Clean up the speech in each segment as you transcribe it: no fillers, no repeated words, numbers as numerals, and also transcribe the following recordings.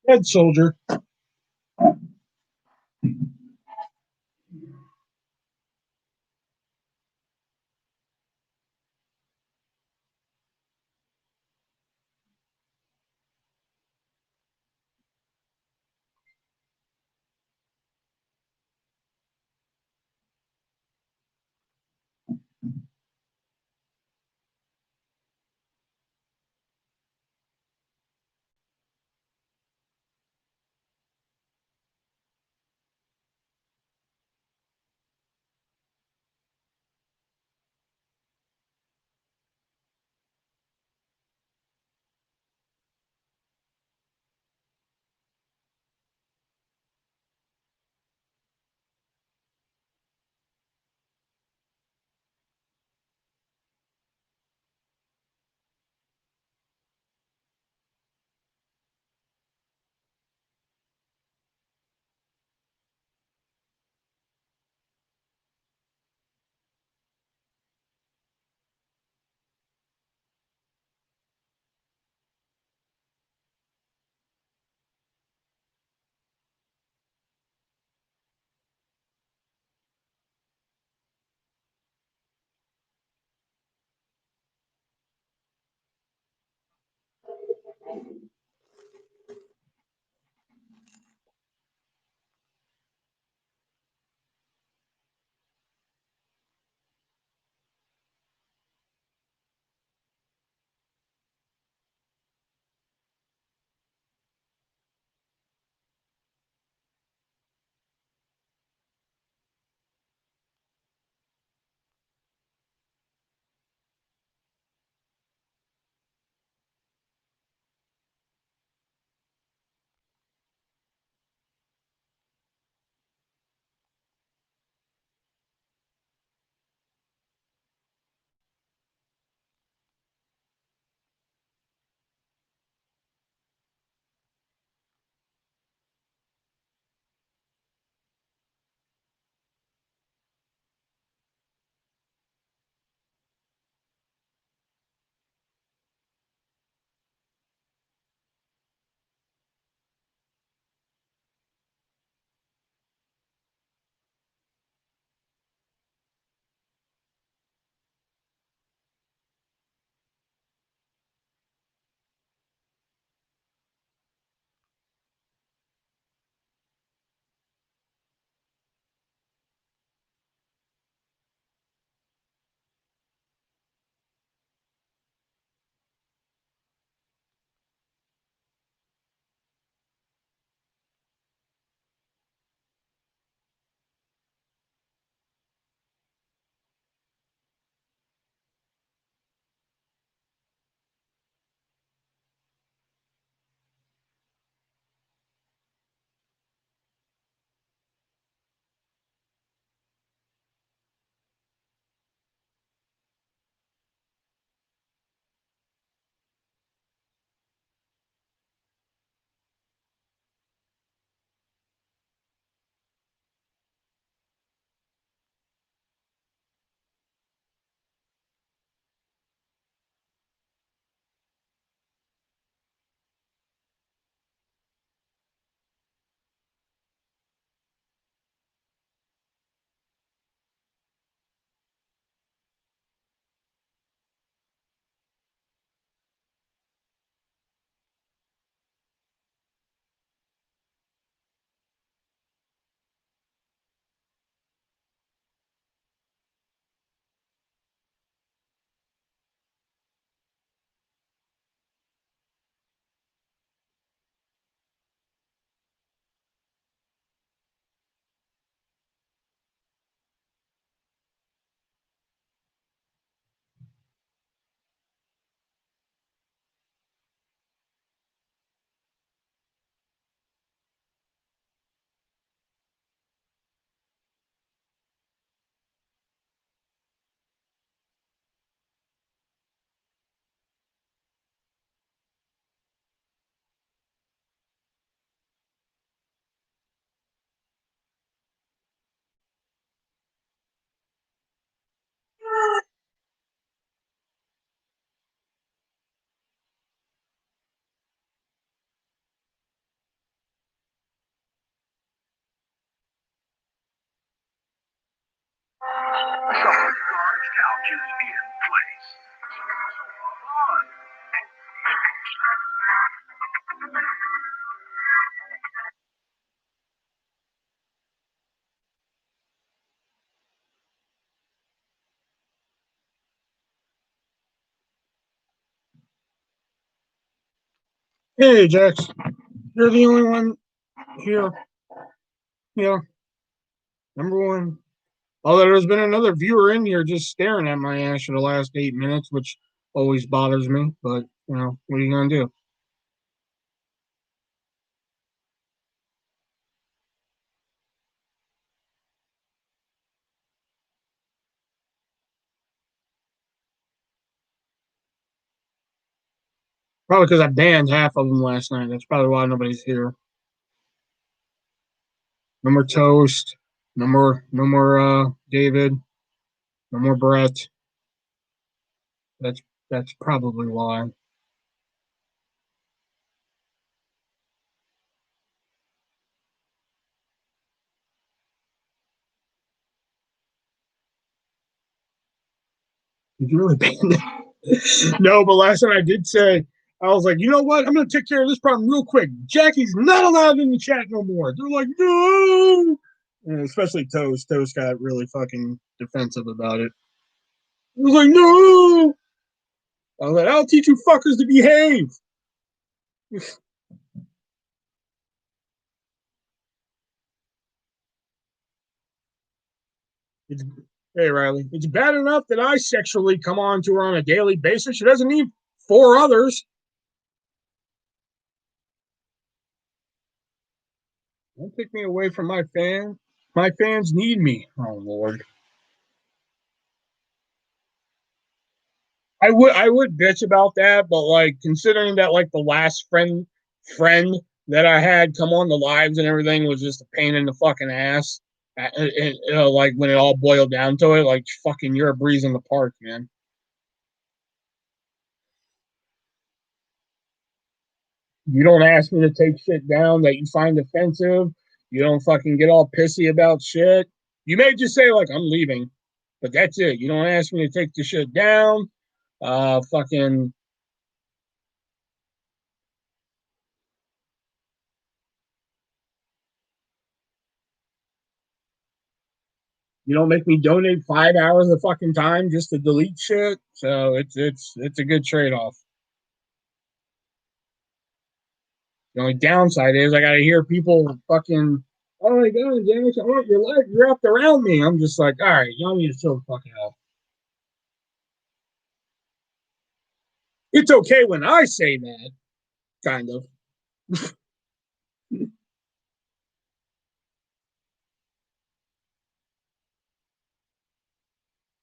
Head soldier. Someone large couches in place. Fun. Hey, Jax. You're the only one here. Yeah. Number one. Although there's been another viewer in here just staring at my ass for the last 8 minutes, which always bothers me. But, what are you going to do? Probably because I banned half of them last night. That's probably why nobody's here. No more Toast. No more David. No more Brett. That's probably why. Did you really ban it? No, but last night I did say, I was like, you know what? I'm going to take care of this problem real quick. Jackie's not allowed in the chat no more. They're like, no. And especially Toast. Toast got really fucking defensive about it. I was like, no. I was like, I'll teach you fuckers to behave. It's, hey, Riley, it's bad enough that I sexually come on to her on a daily basis. She doesn't need 4 others. Don't take me away from my fans. My fans need me. Oh, Lord. I would bitch about that, but like considering that like the last friend that I had come on the lives and everything was just a pain in the fucking ass. Like when it all boiled down to it, like fucking you're a breeze in the park, man. You don't ask me to take shit down that you find offensive. You don't fucking get all pissy about shit. You may just say like I'm leaving, but that's it. You don't ask me to take the shit down. Fucking you don't make me donate 5 hours of fucking time just to delete shit. So it's a good trade off. The only downside is I gotta hear people fucking, oh my god, James, I want your life wrapped around me. I'm just like, all right, y'all need to chill the fucking out. It's okay when I say that, kind of.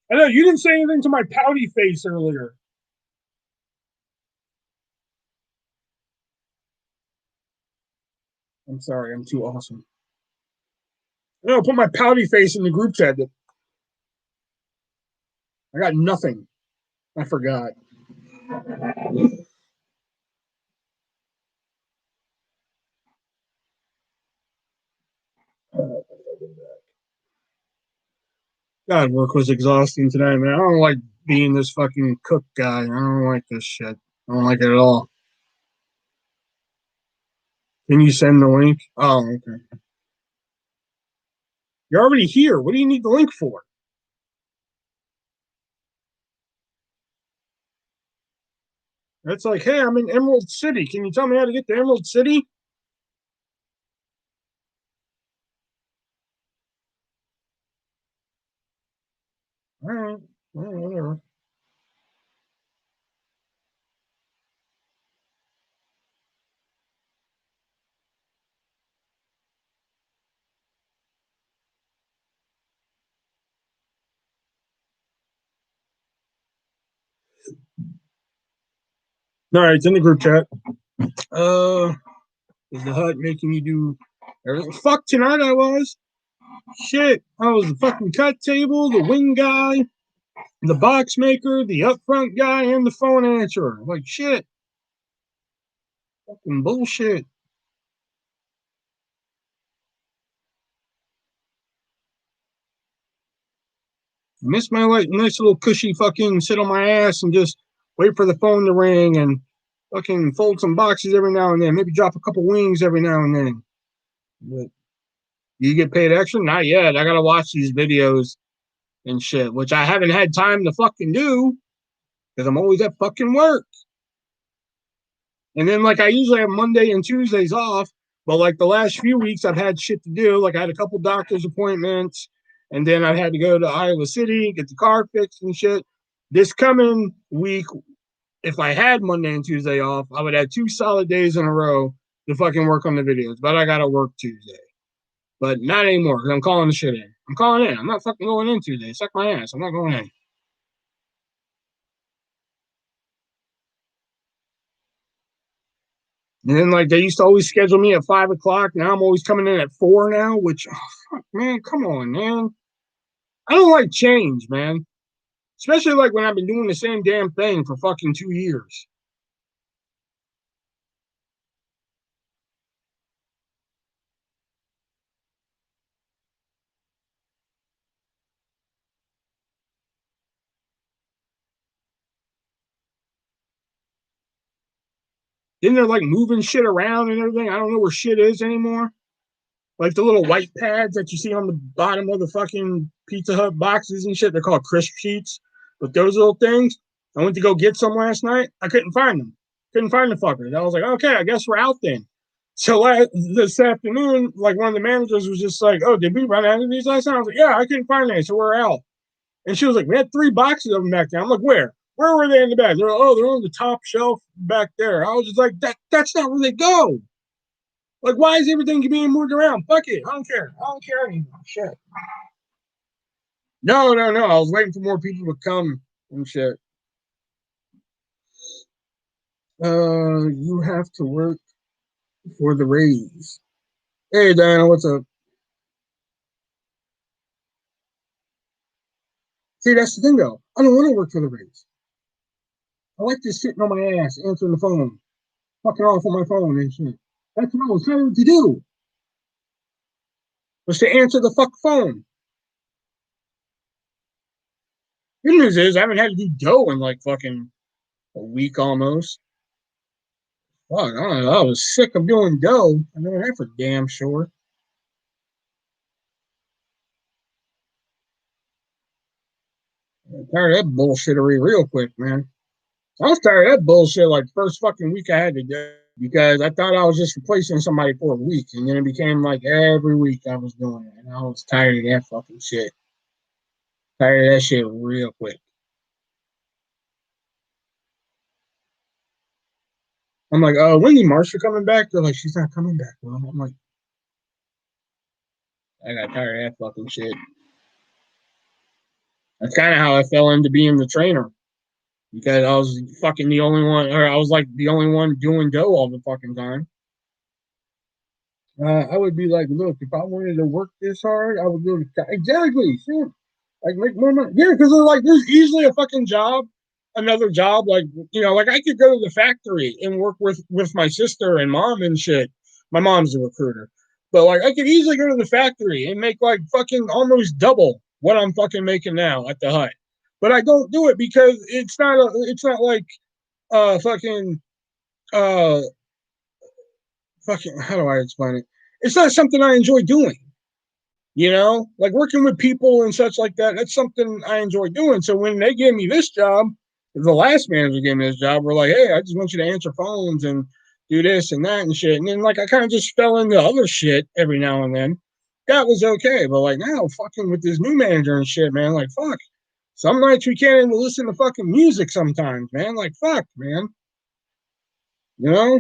I know you didn't say anything to my pouty face earlier. I'm sorry, I'm too awesome. No, put my pouty face in the group chat. I got nothing. I forgot. God, work was exhausting today, man. I don't like being this fucking cook guy. I don't like this shit. I don't like it at all. Can you send the link? Oh, okay. You're already here. What do you need the link for? It's like, hey, I'm in Emerald City. Can you tell me how to get to Emerald City? All right. Well, whatever. All right, it's in the group chat. Is the hut making you do everything? Fuck tonight I was. Shit. I was the fucking cut table, the wing guy, the box maker, the up front guy, and the phone answerer. Like shit. Fucking bullshit. miss my like nice little cushy fucking sit on my ass and just wait for the phone to ring and fucking fold some boxes every now and then. Maybe drop a couple wings every now and then. But you get paid extra? Not yet. I gotta watch these videos and shit, which I haven't had time to fucking do because I'm always at fucking work. And then like I usually have Monday and Tuesdays off, but like the last few weeks I've had shit to do. Like I had a couple doctor's appointments, and then I had to go to Iowa City, get the car fixed and shit. This coming week, if I had Monday and Tuesday off, I would have 2 solid days in a row to fucking work on the videos. But I gotta work Tuesday. But not anymore because I'm calling the shit in. I'm calling in. I'm not fucking going in Tuesday. Suck my ass. I'm not going in. And then like they used to always schedule me at 5 o'clock. Now I'm always coming in at 4 now, which fuck, man, come on, man. I don't like change, man. Especially like when I've been doing the same damn thing for fucking 2 years. Then they're like moving shit around and everything. I don't know where shit is anymore. Like the little white pads that you see on the bottom of the fucking Pizza Hut boxes and shit. They're called crisp sheets. But those little things, I went to go get some last night. I couldn't find them. Couldn't find the fuckers. I was like, okay, I guess we're out then. So this afternoon, like one of the managers was just like, oh, did we run out of these last night? I was like, yeah, I couldn't find any, so we're out. And she was like, we had 3 boxes of them back there. I'm like, where? Where were they in the bag? They're like, oh, they're on the top shelf back there. I was just like, that's not where they go. Like, why is everything being moved around? Fuck it. I don't care. I don't care anymore. Shit. No, no, no. I was waiting for more people to come and shit. You have to work for the raise. Hey, Diana, what's up? See, that's the thing, though. I don't want to work for the raise. I like just sitting on my ass, answering the phone, fucking off on my phone and shit. That's what I was trying to do, was to answer the fuck phone. Good news is I haven't had to do dough in like fucking a week almost. Fuck, I don't know. I was sick of doing dough. I know that for damn sure. I'm tired of that bullshittery real quick, man. I was tired of that bullshit like first fucking week I had to do because I thought I was just replacing somebody for a week, and then it became like every week I was doing it, and I was tired of that fucking shit. Tired of that shit real quick. I'm like, oh, when is Marsha coming back? They're like, she's not coming back. Well, I'm like, I got tired of that fucking shit. That's kind of how I fell into being the trainer because I was fucking the only one, or I was like the only one doing dough all the fucking time. I would be like, look, if I wanted to work this hard, I would do it. Exactly. Sure. Like make more money. Yeah, because like there's easily a fucking job, another job. Like like I could go to the factory and work with my sister and mom and shit. My mom's a recruiter, but like I could easily go to the factory and make like fucking almost double what I'm fucking making now at the hut. But I don't do it because it's not like fucking uh fucking how do I explain it? It's not something I enjoy doing. Like working with people and such like that. That's something I enjoy doing. So when they gave me this job, the last manager gave me this job, we're like, hey, I just want you to answer phones and do this and that and shit. And then like I kind of just fell into other shit every now and then. That was okay. But like now fucking with this new manager and shit, man, like fuck. Some nights we can't even listen to fucking music sometimes, man. Like fuck, man. You know?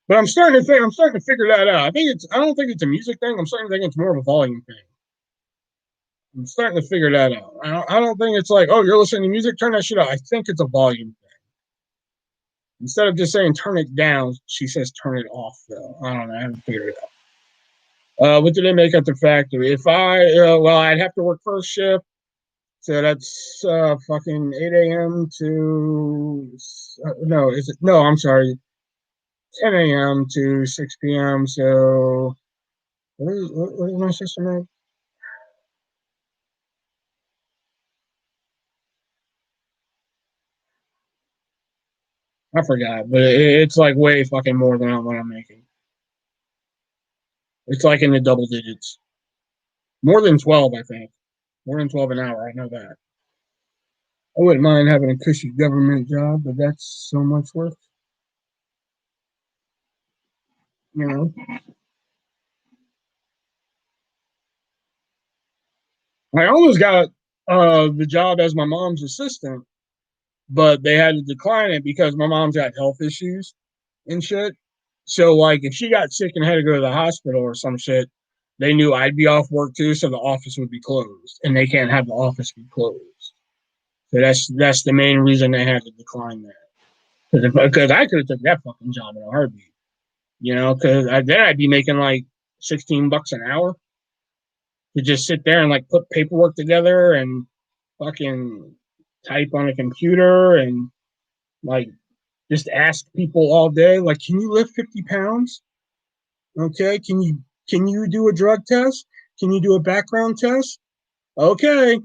But I'm starting to figure that out. I don't think it's a music thing. I'm starting to think it's more of a volume thing. I'm starting to figure that out. I don't think it's like, oh, you're listening to music, turn that shit out. I think it's a volume thing. Instead of just saying turn it down, she says turn it off, though. I don't know. I haven't figured it out. What do they make at the factory? If I'd have to work first shift. So that's fucking 8 a.m. to, no, is it? No, I'm sorry. 10 a.m. to 6 p.m. So, what is my system? I forgot, but it's like way fucking more than what I'm making. It's like in the double digits. More than 12, I think. More than 12 an hour. I know that. I wouldn't mind having a cushy government job, but that's so much work. You know, I almost got the job as my mom's assistant, but they had to decline it because my mom's got health issues and shit. So, like, if she got sick and had to go to the hospital or some shit, they knew I'd be off work too, so the office would be closed, and they can't have the office be closed. So that's the main reason they had to decline that. Because I could have took that fucking job in a heartbeat, you know. Because then I'd be making like $16 an hour to just sit there and like put paperwork together and fucking type on a computer and like just ask people all day, like, can you lift 50 pounds? Okay, can you do a drug test? Can you do a background test? Okay.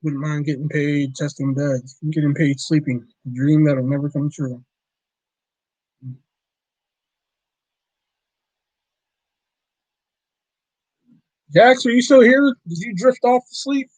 Wouldn't mind getting paid testing beds, getting paid sleeping. A dream that'll never come true. Jax, are you still here? Did you drift off to sleep?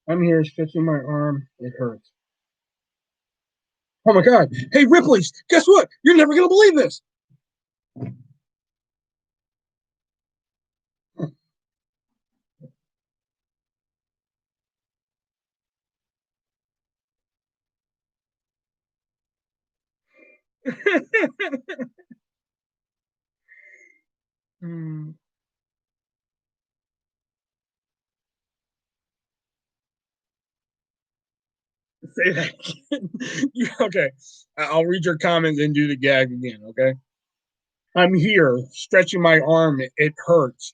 I'm here stretching my arm. It hurts. Oh my god. Hey Ripley's, guess what? You're never gonna believe this. Hmm. Say that again. Okay. I'll read your comments and do the gag again, okay? I'm here stretching my arm. It hurts.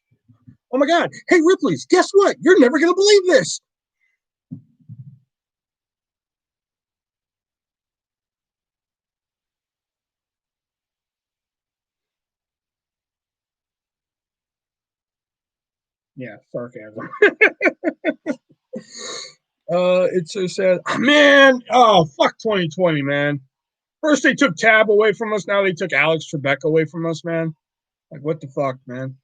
Oh my God. Hey, Ripley's, guess what? You're never going to believe this. Yeah, sarcasm. It's so sad. Man, oh, fuck 2020, man. First they took Tab away from us. Now they took Alex Trebek away from us, man. Like, what the fuck, man?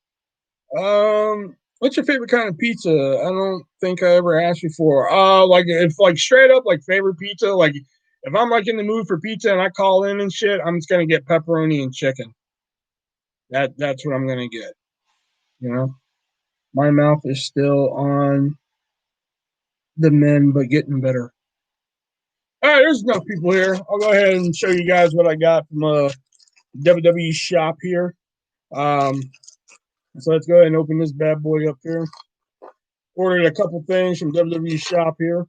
What's your favorite kind of pizza? I don't think I ever asked you for. Like if like straight up like favorite pizza, like if I'm like in the mood for pizza and I call in and shit, I'm just gonna get pepperoni and chicken. That's what I'm gonna get. You know, my mouth is still on the mend, but getting better. All right, there's enough people here. I'll go ahead and show you guys what I got from WWE shop here. Um, so let's go ahead and open this bad boy up here. Ordered a couple things from WWE shop here.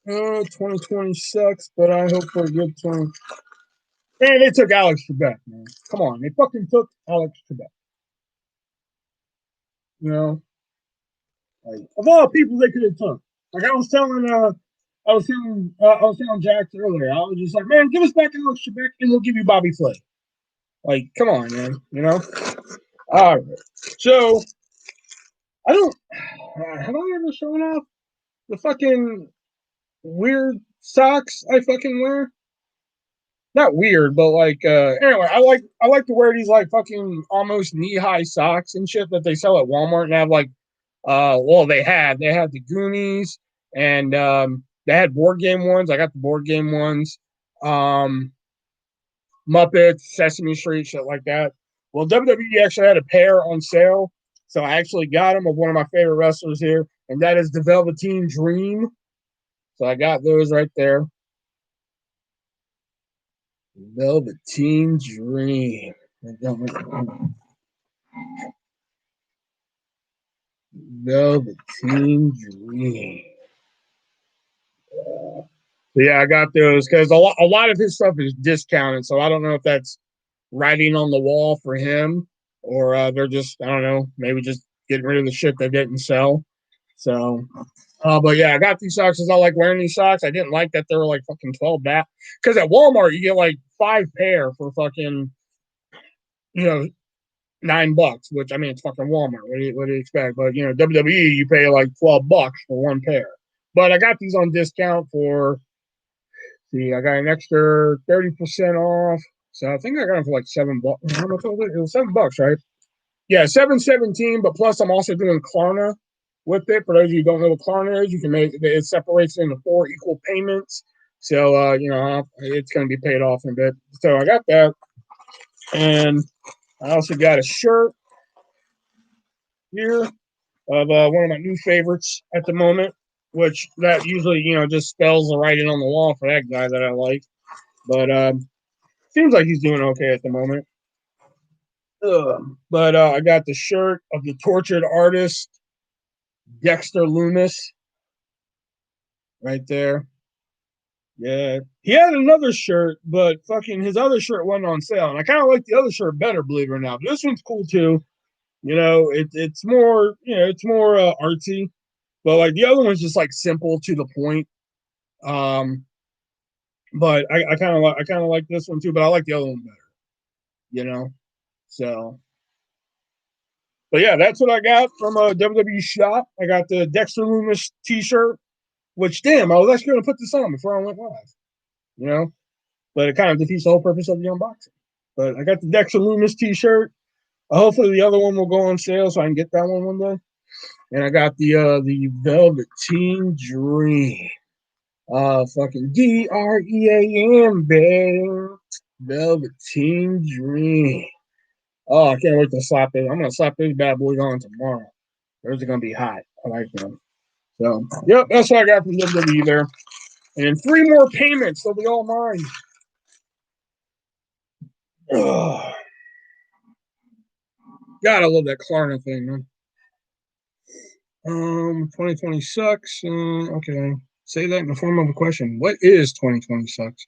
2020 sucks, but I hope for a good 20. Man, they took Alex Trebek, man. Come on, they fucking took Alex Trebek. You know, like of all people they could have took. Like I was telling Jax earlier. I was just like, man, give us back Alex Trebek, and we'll give you Bobby Flay. Like, come on, man. You know. All right. So I don't. Have I ever shown off the fucking weird socks I fucking wear? Not weird, but like anyway, I like to wear these like fucking almost knee high socks and shit that they sell at Walmart and have like well they had the Goonies and they had board game ones. I got the board game ones. Um Muppets, Sesame Street, shit like that. Well, WWE actually had a pair on sale. So I actually got them of one of my favorite wrestlers here, and that is the Velveteen Dream. So I got those right there. Velveteen Dream. Velveteen Dream. Yeah, I got those because a lot of his stuff is discounted. So I don't know if that's writing on the wall for him or they're just, I don't know, maybe just getting rid of the shit they didn't sell. So, but yeah, I got these socks because I like wearing these socks. I didn't like that they were like fucking 12 baht because at Walmart you get like 5 pair for fucking, you know, $9, which I mean it's fucking Walmart. What do you expect? But you know, WWE you pay like $12 for 1 pair. But I got these on discount for, see, I got an extra 30% off. So I think I got them for like $7. How much was it? It was $7, right? Yeah, 717. But plus, I'm also doing Klarna with it. For those of you who don't know what Klarna is, you can make it separates into 4 equal payments. So you know, it's going to be paid off in a bit. So I got that, and I also got a shirt here of one of my new favorites at the moment, which that usually, you know, just spells the writing on the wall for that guy that I like. But seems like he's doing okay at the moment. But I got the shirt of the tortured artist Dexter Loomis right there. Yeah, he had another shirt, but fucking his other shirt wasn't on sale, and I kind of like the other shirt better, believe it or not. But this one's cool too. You know, it's more, you know, it's more artsy, but like the other one's just like simple to the point. Um, but I kind of like this one too, but I like the other one better. You know, so. But yeah, that's what I got from a WWE shop. I got the Dexter Loomis T-shirt, which damn, I was actually going to put this on before I went live. You know, but it kind of defeats the whole purpose of the unboxing. But I got the Dexter Loomis T-shirt. Hopefully, the other one will go on sale so I can get that one day. And I got the Velveteen Dream. Fucking DREAM, babe. Velveteen Dream. Oh, I can't wait to slap it. I'm gonna slap these bad boys on tomorrow. Those are gonna be hot. I like them. So, yep, that's what I got from WWE there. And 3 more payments, they'll be all mine. Ugh. God, I love that Klarna thing, man. 2020 sucks. Okay. Say that in the form of a question. What is 2020 sucks?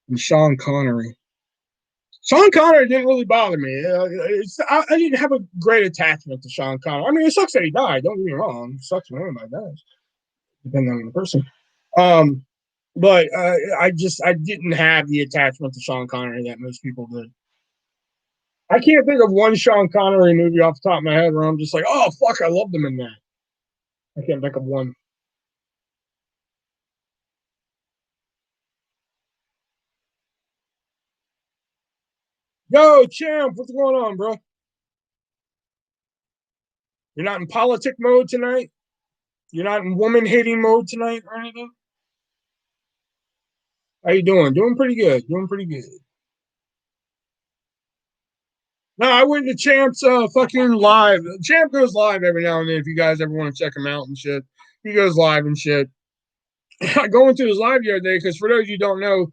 And Sean Connery. Sean Connery didn't really bother me. I didn't have a great attachment to Sean Connery. I mean, it sucks that he died. Don't get me wrong. It sucks when anybody dies, depending on the person. Um, but I didn't have the attachment to Sean Connery that most people did. I can't think of one Sean Connery movie off the top of my head where I'm just like, oh fuck, I loved him in that. I can't think of one. Yo, champ, what's going on, bro? You're not in politic mode tonight? You're not in woman hating mode tonight or anything? How you doing? Doing pretty good. Doing pretty good. No, I went to Champ's fucking live. Champ goes live every now and then if you guys ever want to check him out and shit. He goes live and shit. I go into his live the other day because for those of you who don't know,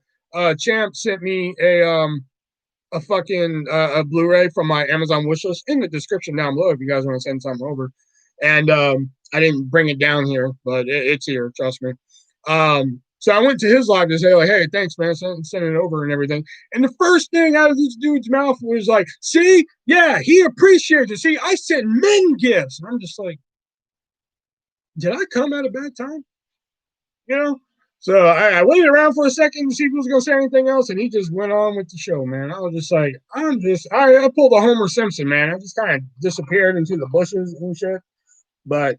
Champ sent me a fucking a Blu-ray from my Amazon wishlist in the description down below if you guys want to send something over. And I didn't bring it down here, but it's here, trust me. So I went to his live to say, like, hey, thanks, man, send it over and everything. And the first thing out of this dude's mouth was like, see, yeah, he appreciates it. See, I sent men gifts. And I'm just like, did I come at a bad time? You know? So I waited around for a second to see if he was going to say anything else, and he just went on with the show, man. I was just like, I pulled a Homer Simpson, man. I just kind of disappeared into the bushes and shit. But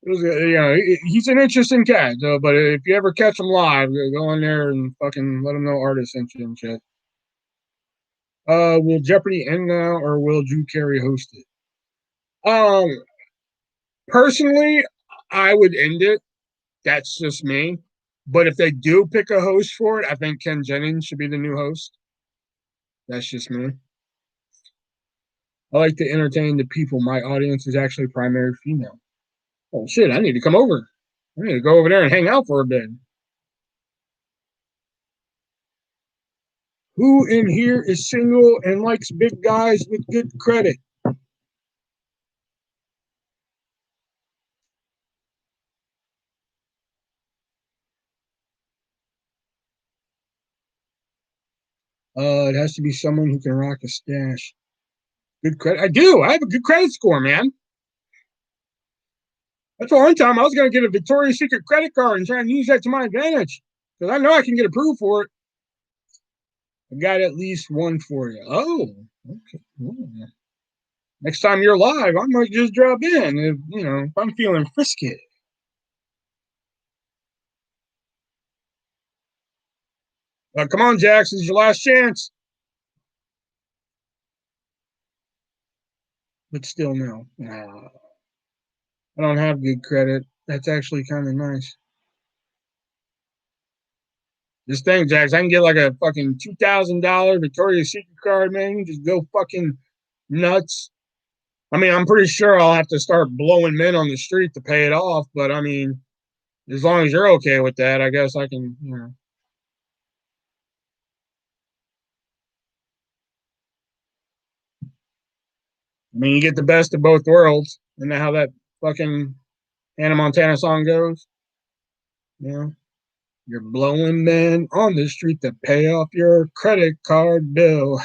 it was, you know, he's an interesting cat. But if you ever catch him live, go in there and fucking let him know artists and shit and shit. Will Jeopardy end now, or will Drew Carey host it? Um, Personally, I would end it. That's just me. But if they do pick a host for it, I think Ken Jennings should be the new host. That's just me. I like to entertain the people. My audience is actually primary female. Oh shit, I need to come over. I need to go over there and hang out for a bit. Who in here is single and likes big guys with good credit? It has to be someone who can rock a stash. Good credit. I do. I have a good credit score, man. That's one time I was going to get a Victoria's Secret credit card and try and use that to my advantage because I know I can get approved for it. I got at least one for you. Oh, okay. Ooh. Next time you're live, I might just drop in if I'm feeling frisky. Come on, Jax, this is your last chance. But still, no. I don't have good credit. That's actually kind of nice. This thing, Jax, I can get like a fucking $2,000 Victoria's Secret card, man. You just go fucking nuts. I mean, I'm pretty sure I'll have to start blowing men on the street to pay it off, but I mean, as long as you're okay with that, I guess I can. I mean, you get the best of both worlds. And how that fucking Hannah Montana song goes. You're blowing men on the street to pay off your credit card bill.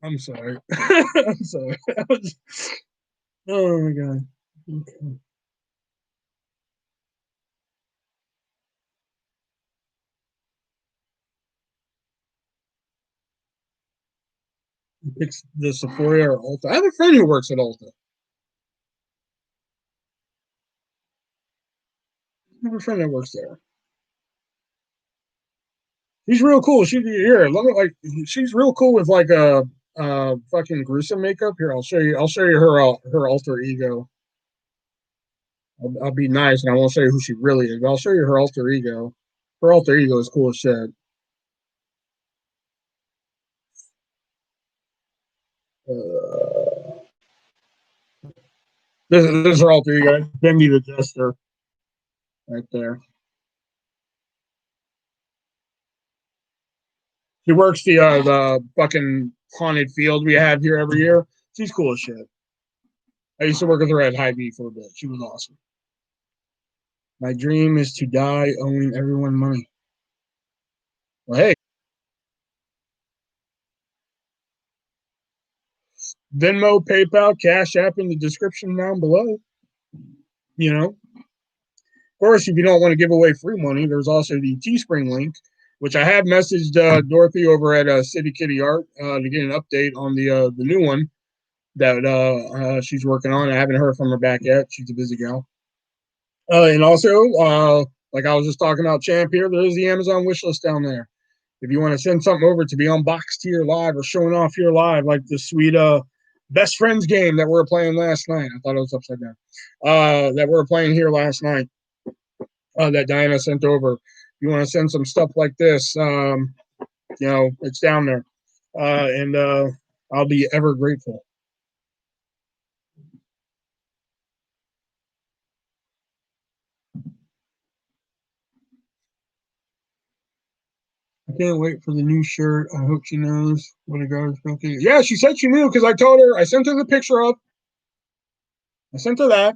I'm sorry. I'm sorry. Oh my god. Okay. He picks the Sephora or Ulta. I have a friend who works at Ulta. I have a friend that works there. She's real cool. She's real cool with like a fucking gruesome makeup. Here, I'll show you. I'll show you her alter ego. I'll be nice and I won't show you who she really is. But I'll show you her alter ego. Her alter ego is cool as shit. Uh, this is her alter ego. Bimby the Jester, right there. She works the fucking haunted field we have here every year. She's cool as shit. I used to work with her at High B for a bit. She was awesome. My dream is to die owing everyone money. Well, hey, Venmo, PayPal, Cash App in the description down below. Of course, if you don't want to give away free money, there's also the Teespring link, which I have messaged Dorothy over at City Kitty Art to get an update on the new one that she's working on. I haven't heard from her back yet. She's a busy gal. And also, like I was just talking about Champ here, there's the Amazon wish list down there. If you want to send something over to be unboxed here live or showing off here live, like the sweet best friends game that we were playing last night. I thought it was upside down. That we were playing here last night. That Diana sent over. If you want to send some stuff like this, it's down there. And I'll be ever grateful. I can't wait for the new shirt. I hope she knows what a garbage pail is. Yeah, she said she knew because I told her. I sent her the picture of. I sent her that.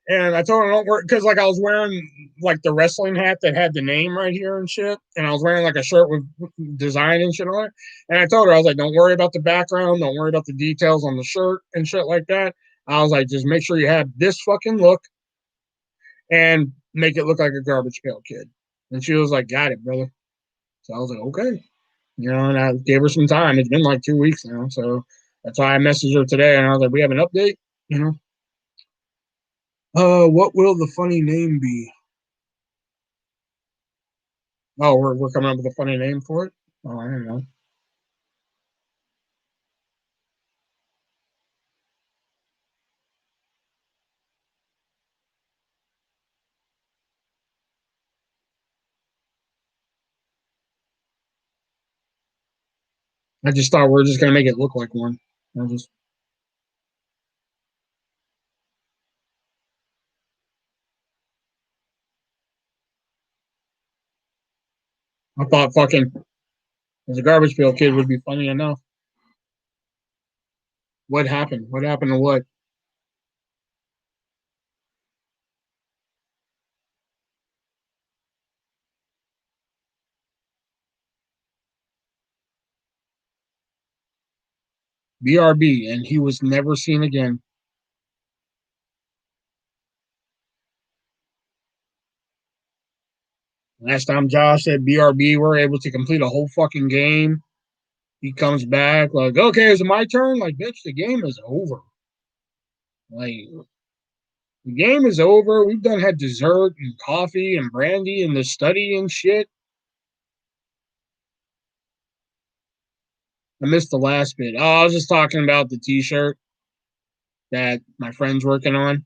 And I told her don't worry because like I was wearing like the wrestling hat that had the name right here and shit, and I was wearing like a shirt with design and shit on it. And I told her I was like, don't worry about the background, don't worry about the details on the shirt and shit like that. I was like, just make sure you have this fucking look and make it look like a garbage pail kid. And she was like, got it, brother. So I was like, okay, and I gave her some time. It's been like 2 weeks now, so that's why I messaged her today, and I was like, we have an update, you know. What will the funny name be? Oh, we're coming up with a funny name for it. Oh, I don't know. I just thought we are just gonna make it look like one. I just I thought fucking as a garbage pail kid would be funny enough. What happened? What happened to what? BRB, and he was never seen again. Last time Josh said BRB, we're able to complete a whole fucking game. He comes back like, okay, is it my turn? Like, bitch, the game is over. Like, the game is over. We've done had dessert and coffee and brandy and the study and shit. I missed the last bit. Oh, I was just talking about the t-shirt that my friend's working on.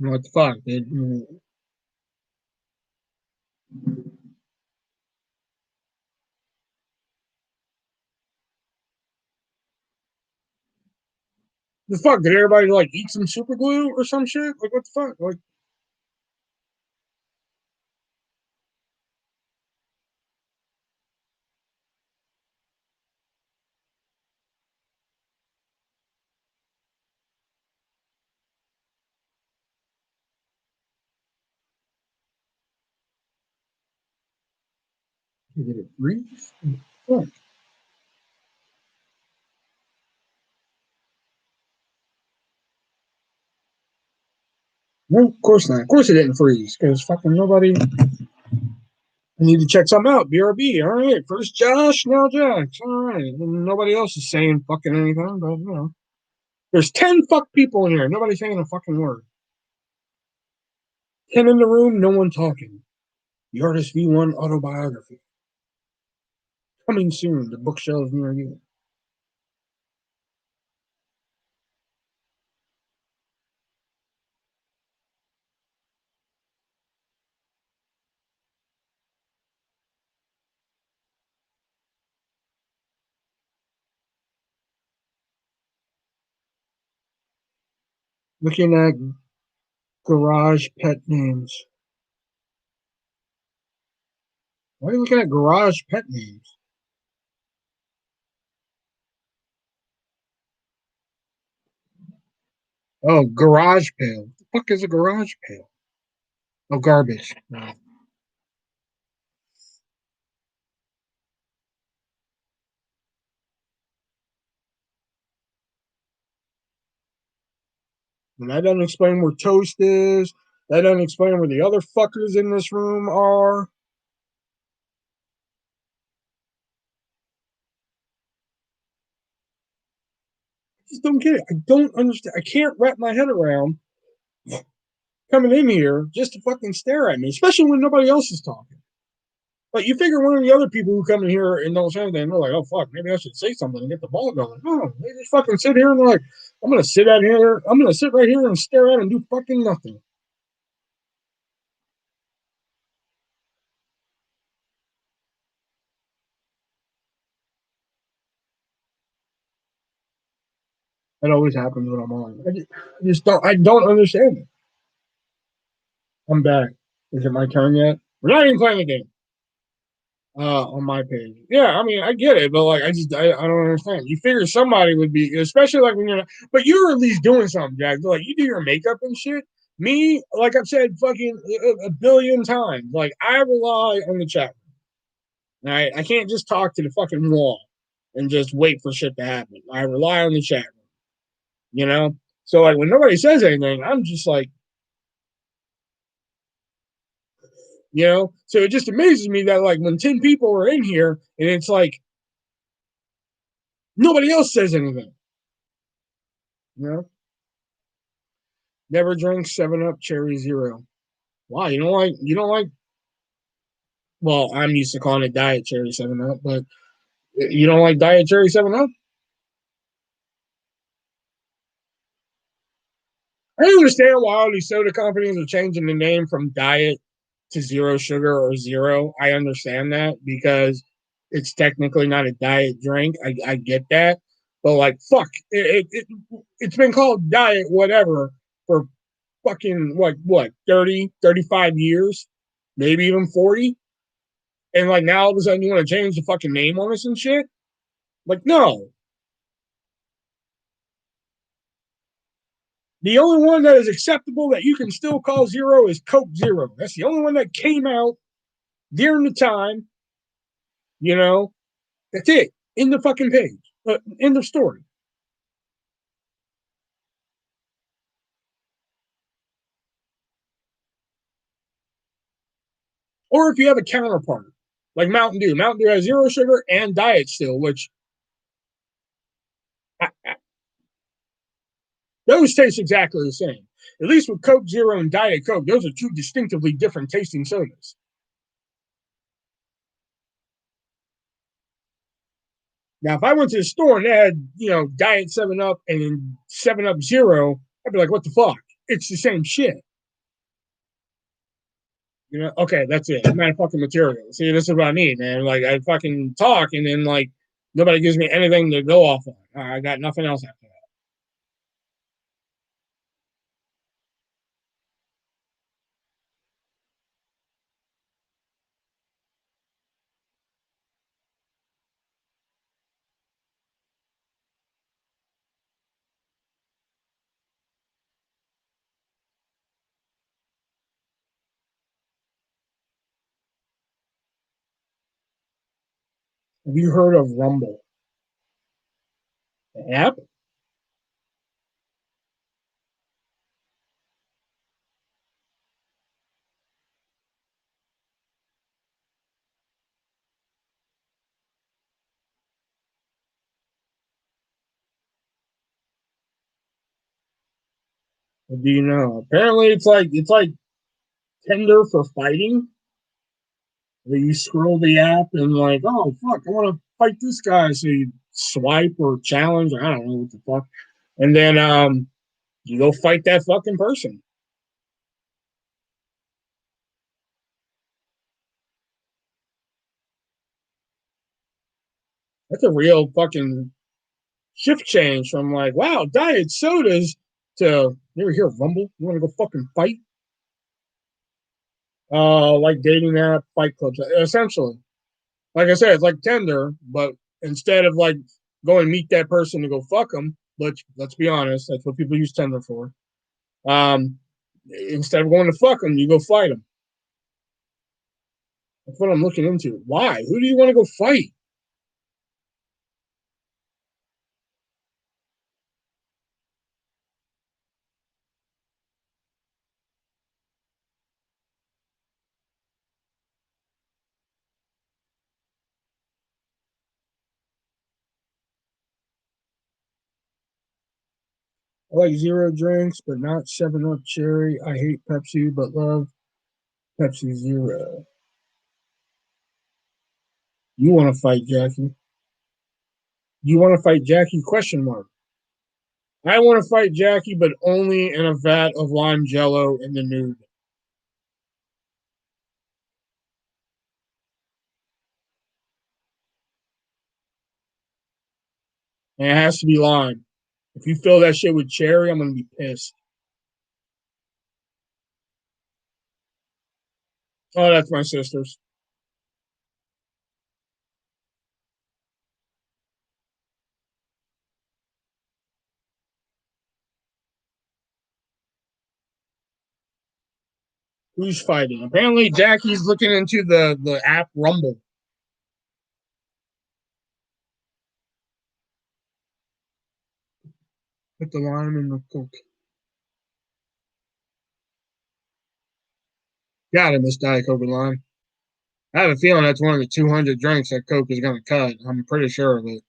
What the fuck, dude? The fuck? Did everybody like eat some super glue or some shit? Like what the fuck? Like did it freeze? Fuck. No, of course not. Of course it didn't freeze because fucking nobody. I need to check something out. BRB. All right. First Josh, now Jax. All right. And nobody else is saying fucking anything, but you know. There's 10 fuck people in here. Nobody's saying a fucking word. 10 in the room, no one talking. The Artist V1 autobiography. Coming soon to bookshelves near you. Looking at garage pet names. Why are you looking at garage pet names? Oh, garage pail. What the fuck is a garage pail? Oh, garbage. No. And that doesn't explain where Toast is. That doesn't explain where the other fuckers in this room are. I just don't get it. I don't understand. I can't wrap my head around coming in here just to fucking stare at me, especially when nobody else is talking. Like you figure one of the other people who come in here and don't say anything, they're like, "Oh fuck, maybe I should say something and get the ball going." No, they just fucking sit here and they're like, "I'm gonna sit out here. I'm gonna sit right here and stare at and do fucking nothing." That always happens when I'm on. I just don't. I don't understand it. I'm back. Is it my turn yet? We're not even playing the game. On my page. Yeah, I mean, I get it, but like, I don't understand. You figure somebody would be, especially like when you're, not, but you're at least doing something, Jack. Like you do your makeup and shit. Me, like I've said, fucking a billion times. Like I rely on the chat room. Right? I can't just talk to the fucking wall and just wait for shit to happen. I rely on the chat room. You know. So like when nobody says anything, I'm just like, you know. So it just amazes me that like when 10 people are in here and it's like Nobody else says anything. You know, never drink 7-Up Cherry Zero. Why? You don't like. Well, I'm used to calling it Diet Cherry 7-Up, but you don't like Diet Cherry 7-Up? I don't understand why all these soda companies are changing the name from Diet to Zero Sugar or Zero. I understand that because it's technically not a diet drink. I get that. But, like, fuck. It's been called Diet whatever for fucking, what, 30, 35 years? Maybe even 40? And, like, now all of a sudden you want to change the fucking name on us and shit? Like, no. The only one that is acceptable that you can still call Zero is Coke Zero. That's the only one that came out during the time, you know. That's it. In the fucking page. In the story. Or if you have a counterpart, like Mountain Dew. Mountain Dew has zero sugar and diet still, which those taste exactly the same. At least with Coke Zero and Diet Coke, those are two distinctively different tasting sodas. Now, if I went to the store and they had, Diet 7-Up and 7-Up Zero, I'd be like, what the fuck? It's the same shit. Okay, that's it. I'm not a fucking material. See, this is what I need, man. Like, I fucking talk and then, like, nobody gives me anything to go off on. I got nothing else after that. Have you heard of Rumble? The app? What do you know? Apparently, it's like Tinder for fighting. Where you scroll the app and like, oh fuck, I want to fight this guy. So you swipe or challenge, or I don't know what the fuck, and then you go fight that fucking person. That's a real fucking shift change from like, wow, diet sodas to you ever hear of Rumble? You want to go fucking fight? Like dating app, fight clubs, essentially. Like I said, it's like Tinder, but instead of like going meet that person to go fuck them, let's be honest, that's what people use Tinder for. Um, Instead of going to fuck them, you go fight them. That's what I'm looking into. Why? Who do you want to go fight? I like zero drinks, but not 7-Up cherry. I hate Pepsi, but love Pepsi Zero. You want to fight Jackie? You want to fight Jackie? Question mark. I want to fight Jackie, but only in a vat of lime jello in the nude. And it has to be lime. If you fill that shit with cherry, I'm gonna be pissed. Oh, that's my sister's. Who's fighting? Apparently, Jackie's looking into the app Rumble. Put the lime in the coke. Got it, Miss Diet Coke and Lime. I have a feeling that's one of the 200 drinks that Coke is going to cut. I'm pretty sure of it.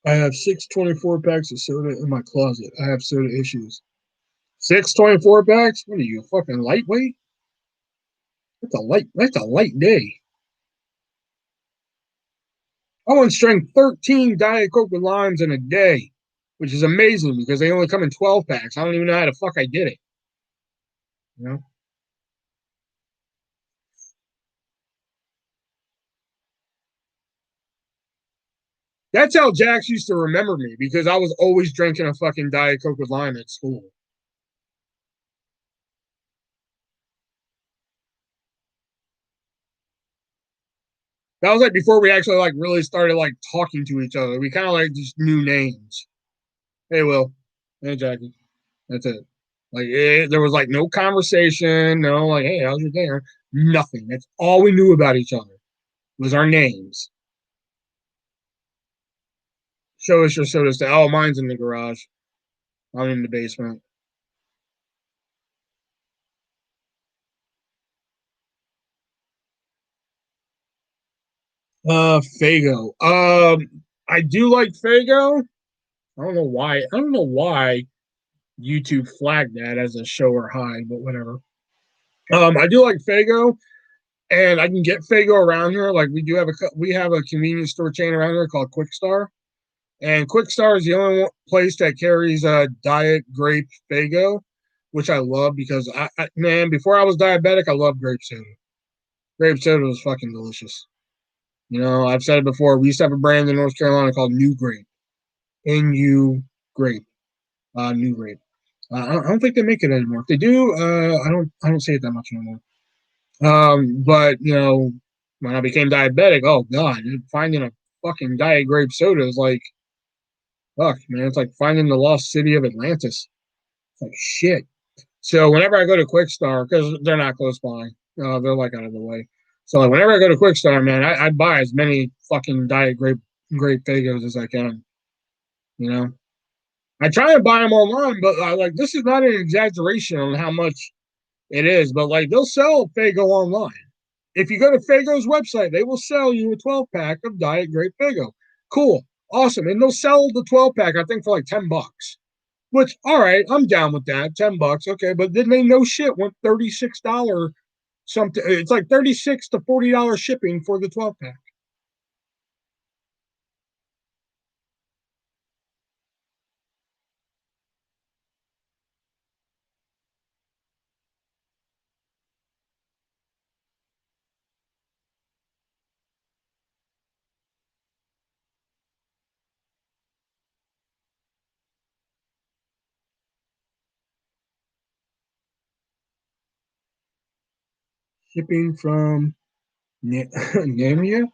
I have 6 24 packs of soda in my closet. I have soda issues. 6 24 packs? What are you, fucking lightweight? That's a light day. I once drank 13 Diet Coke with limes in a day, which is amazing because they only come in 12 packs. I don't even know how the fuck I did it. You know? That's how Jax used to remember me because I was always drinking a fucking Diet Coke with lime at school. That was like before we actually like really started like talking to each other. We kind of like just knew names. Hey, Will. Hey, Jackie. That's it. Like there was like no conversation, no like, hey, how's your day? Nothing. That's all we knew about each other was our names. Show us your soda. Oh, mine's in the garage. I'm in the basement. Fago. I do like Fago. I don't know why. I don't know why YouTube flagged that as a show or high, but whatever. I do like Fago, and I can get Fago around here. Like we have a convenience store chain around here called Quick Star, and Quick Star is the only place that carries diet grape Fago, which I love because man, before I was diabetic, I loved grape soda. Grape soda was fucking delicious. You know, I've said it before. We used to have a brand in North Carolina called New Grape. NU Grape. New Grape. I don't think they make it anymore. If they do, I don't see it that much anymore. But you know, when I became diabetic, oh god, finding a fucking diet grape soda is like, fuck, man, it's like finding the lost city of Atlantis. It's like shit. So whenever I go to Quick Star, because they're not close by, they're like out of the way. So like, whenever I go to Quick Star, man, I buy as many fucking diet grape Fagos as I can. You know, I try and buy them online, but like this is not an exaggeration on how much it is. But like they'll sell Fago online. If you go to Fago's website, they will sell you a 12 pack of diet grape Fago. Cool, awesome, and they'll sell the 12 pack I think for like $10. Which, all right, I'm down with that. $10, okay. But then they no shit went $36 something. It's like 36 to $40 shipping for the 12 pack. Shipping from Namia.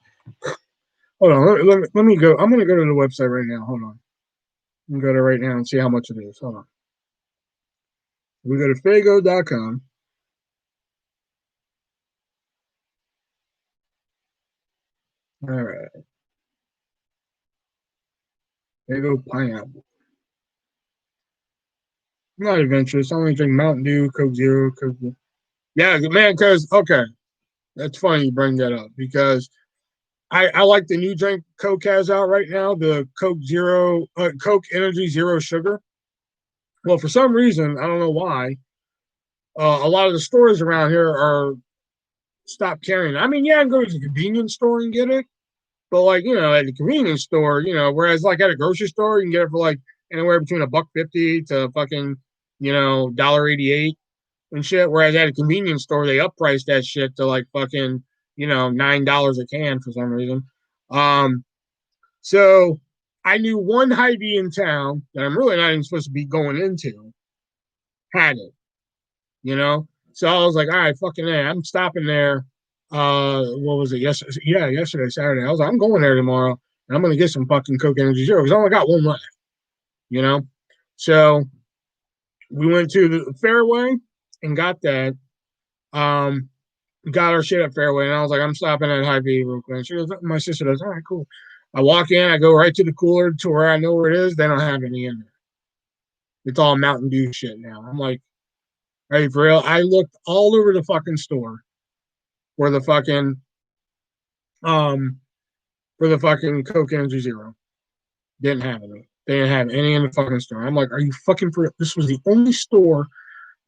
Hold on, let me go. I'm gonna go to the website right now. Hold on. I'm gonna go to right now and see how much it is. Hold on. We go to fago.com. All right. Fago pineapple. I'm not adventurous. I only drink Mountain Dew, Coke Zero, Coke. Yeah, man. Because okay, that's funny you bring that up because I like the new drink Coke has out right now, the Coke Zero, Coke Energy Zero Sugar. Well, for some reason, I don't know why, a lot of the stores around here are stopped carrying it. I mean, yeah, I can go to the convenience store and get it, but like you know, at the convenience store, you know, whereas like at a grocery store, you can get it for like anywhere between a buck 50 to fucking $1.88 and shit. Whereas at a convenience store, they upprice that shit to like fucking $9 a can for some reason. Um, So I knew one Hy-Vee in town that I'm really not even supposed to be going into had it, you know? So I was like, all right, fucking A, I'm stopping there. What was it? Yesterday, yeah, yesterday, Saturday. I was like, I'm going there tomorrow and I'm gonna get some fucking Coke Energy Zero because I only got one left, you know? So we went to the Fairway and got that. Um, got our shit at Fairway, and I was like, I'm stopping at Hy-Vee real quick. She goes, my sister goes, all right, cool. I walk in, I go right to the cooler to where I know where it is. They don't have any in there. It's all Mountain Dew shit now. I'm like, hey, for real? I looked all over the fucking store for the um for the fucking Coke Energy Zero. Didn't have any. They didn't have any in the fucking store. I'm like, are you fucking for real? This was the only store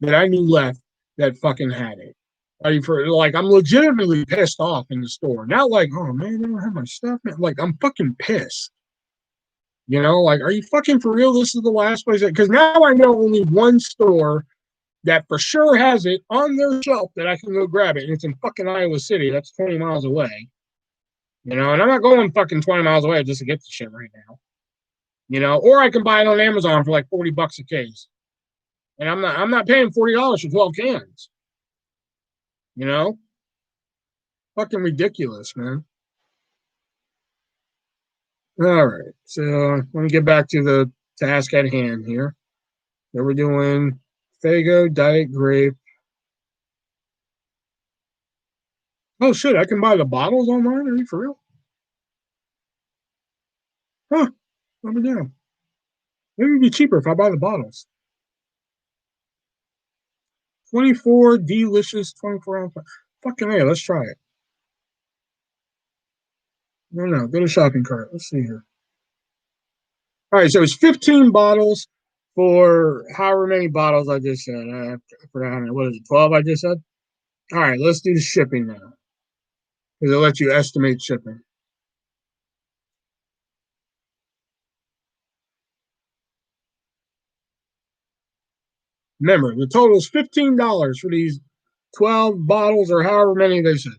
that I knew left that fucking had it. Are you for like? I'm legitimately pissed off in the store. Not like, oh man, they don't have my stuff. Man. Like, I'm fucking pissed. You know, like, are you fucking for real? This is the last place because now I know only one store that for sure has it on their shelf that I can go grab it, and it's in fucking Iowa City. That's 20 miles away. You know, and I'm not going fucking 20 miles away just to get the shit right now. You know, or I can buy it on Amazon for like $40 a case. And I'm not paying $40 for 12 cans. You know? Fucking ridiculous, man. All right. So let me get back to the task at hand here. So we're doing Fago, Diet Grape. Oh shit, I can buy the bottles online? Are you for real? Huh. Let me down. Maybe it'd be cheaper if I buy the bottles. 24 delicious 24 ounce. Fucking hey, let's try it. No, go to shopping cart. Let's see here. All right, so it's 15 bottles for however many bottles I just said. I forgot how many. What is it? 12 I just said? All right, let's do the shipping now because it lets you estimate shipping. Remember, the total is $15 for these 12 bottles or however many they said.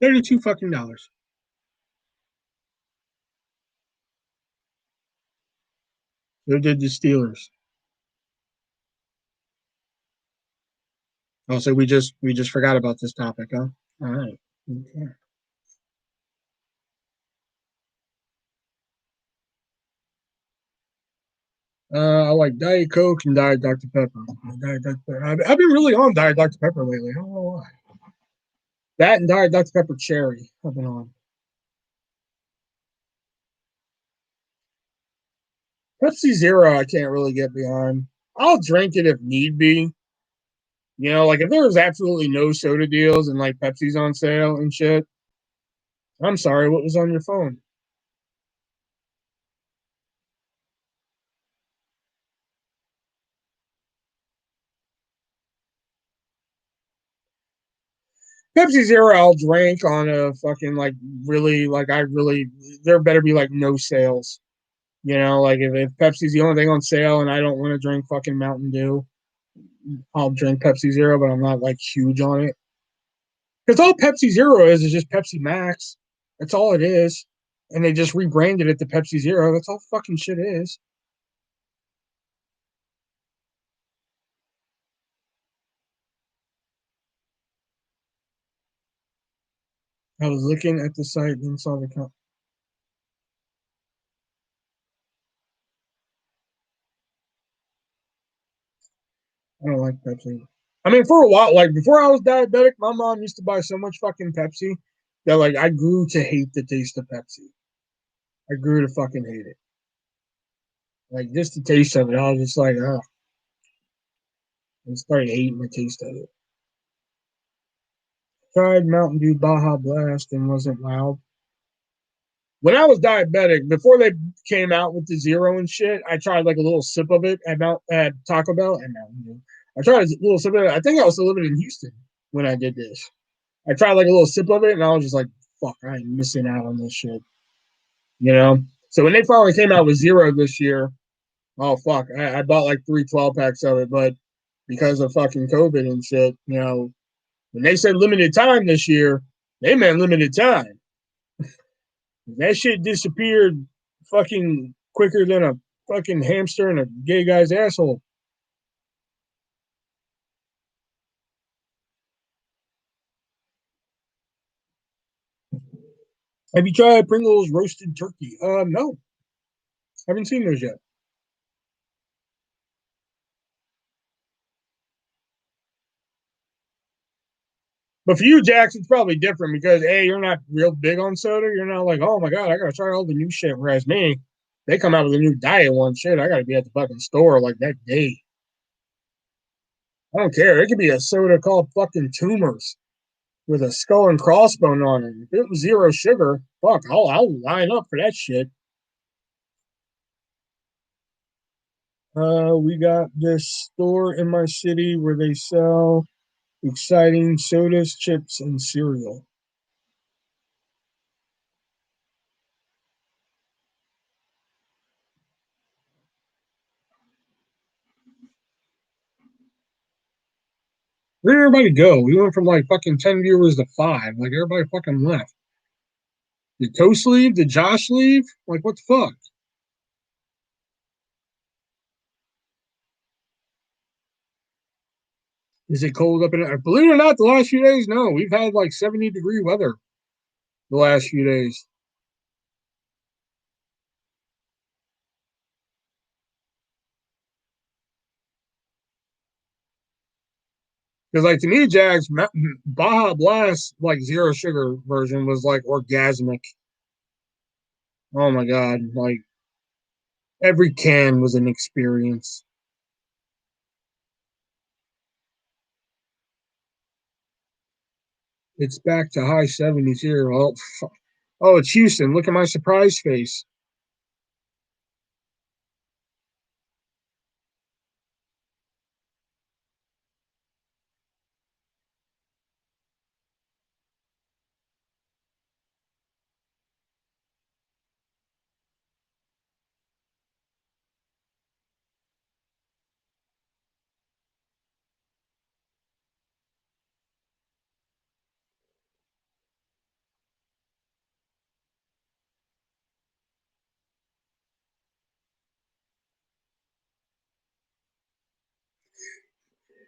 $32 fucking dollars. So did the Steelers. Oh, so we just forgot about this topic, huh? All right. Okay. I like Diet Coke and Diet Dr. Pepper. Diet Dr. Pepper. I've been really on Diet Dr. Pepper lately. I don't know why. That and Diet Dr. Pepper Cherry I've been on. Pepsi Zero, I can't really get behind. I'll drink it if need be. You know, like if there was absolutely no soda deals and like Pepsi's on sale and shit. I'm sorry, what was on your phone? Pepsi Zero, I'll drink on a fucking like really like I really there better be like no sales. You know, like if Pepsi's the only thing on sale and I don't want to drink fucking Mountain Dew, I'll drink Pepsi Zero, but I'm not like huge on it. Because all Pepsi Zero is just Pepsi Max. That's all it is. And they just rebranded it to Pepsi Zero. That's all fucking shit is. I was looking at the site and saw the count. I don't like Pepsi. I mean, for a while, like before I was diabetic, my mom used to buy so much fucking Pepsi that like I grew to hate the taste of Pepsi. I grew to fucking hate it. Like just the taste of it, I was just like, oh, I started hating the taste of it. Tried Mountain Dew Baja Blast and wasn't loud. When I was diabetic, before they came out with the zero and shit, I tried like a little sip of it at Taco Bell and Mountain Dew. I tried a little sip of it. I think I was still living in Houston when I did this. I tried like a little sip of it and I was just like, fuck, I ain't missing out on this shit. You know? So when they finally came out with zero this year, oh fuck, I bought like 3 12 packs of it, but because of fucking COVID and shit, you know, when they said limited time this year, they meant limited time. That shit disappeared fucking quicker than a fucking hamster in a gay guy's asshole. Have you tried Pringles roasted turkey? No, I haven't seen those yet. But for you, Jax, it's probably different because A, you're not real big on soda. You're not like, oh my god, I gotta try all the new shit. Whereas me, they come out with a new diet one shit. I gotta be at the fucking store like that day. I don't care. It could be a soda called fucking Tumors with a skull and crossbone on it. If it was zero sugar, fuck, I'll line up for that shit. We got this store in my city where they sell exciting sodas, chips, and cereal. Where did everybody go? We went from like fucking 10 viewers to 5. Like everybody fucking left. Did Toast leave? Did Josh leave? Like what the fuck? Is it cold up in it? Believe it or not, the last few days, no. We've had like 70-degree weather the last few days. Because like to me, Jags Baja Blast like zero sugar version was like orgasmic. Oh my god! Like every can was an experience. It's back to high 70s here. Oh, it's Houston. Look at my surprise face.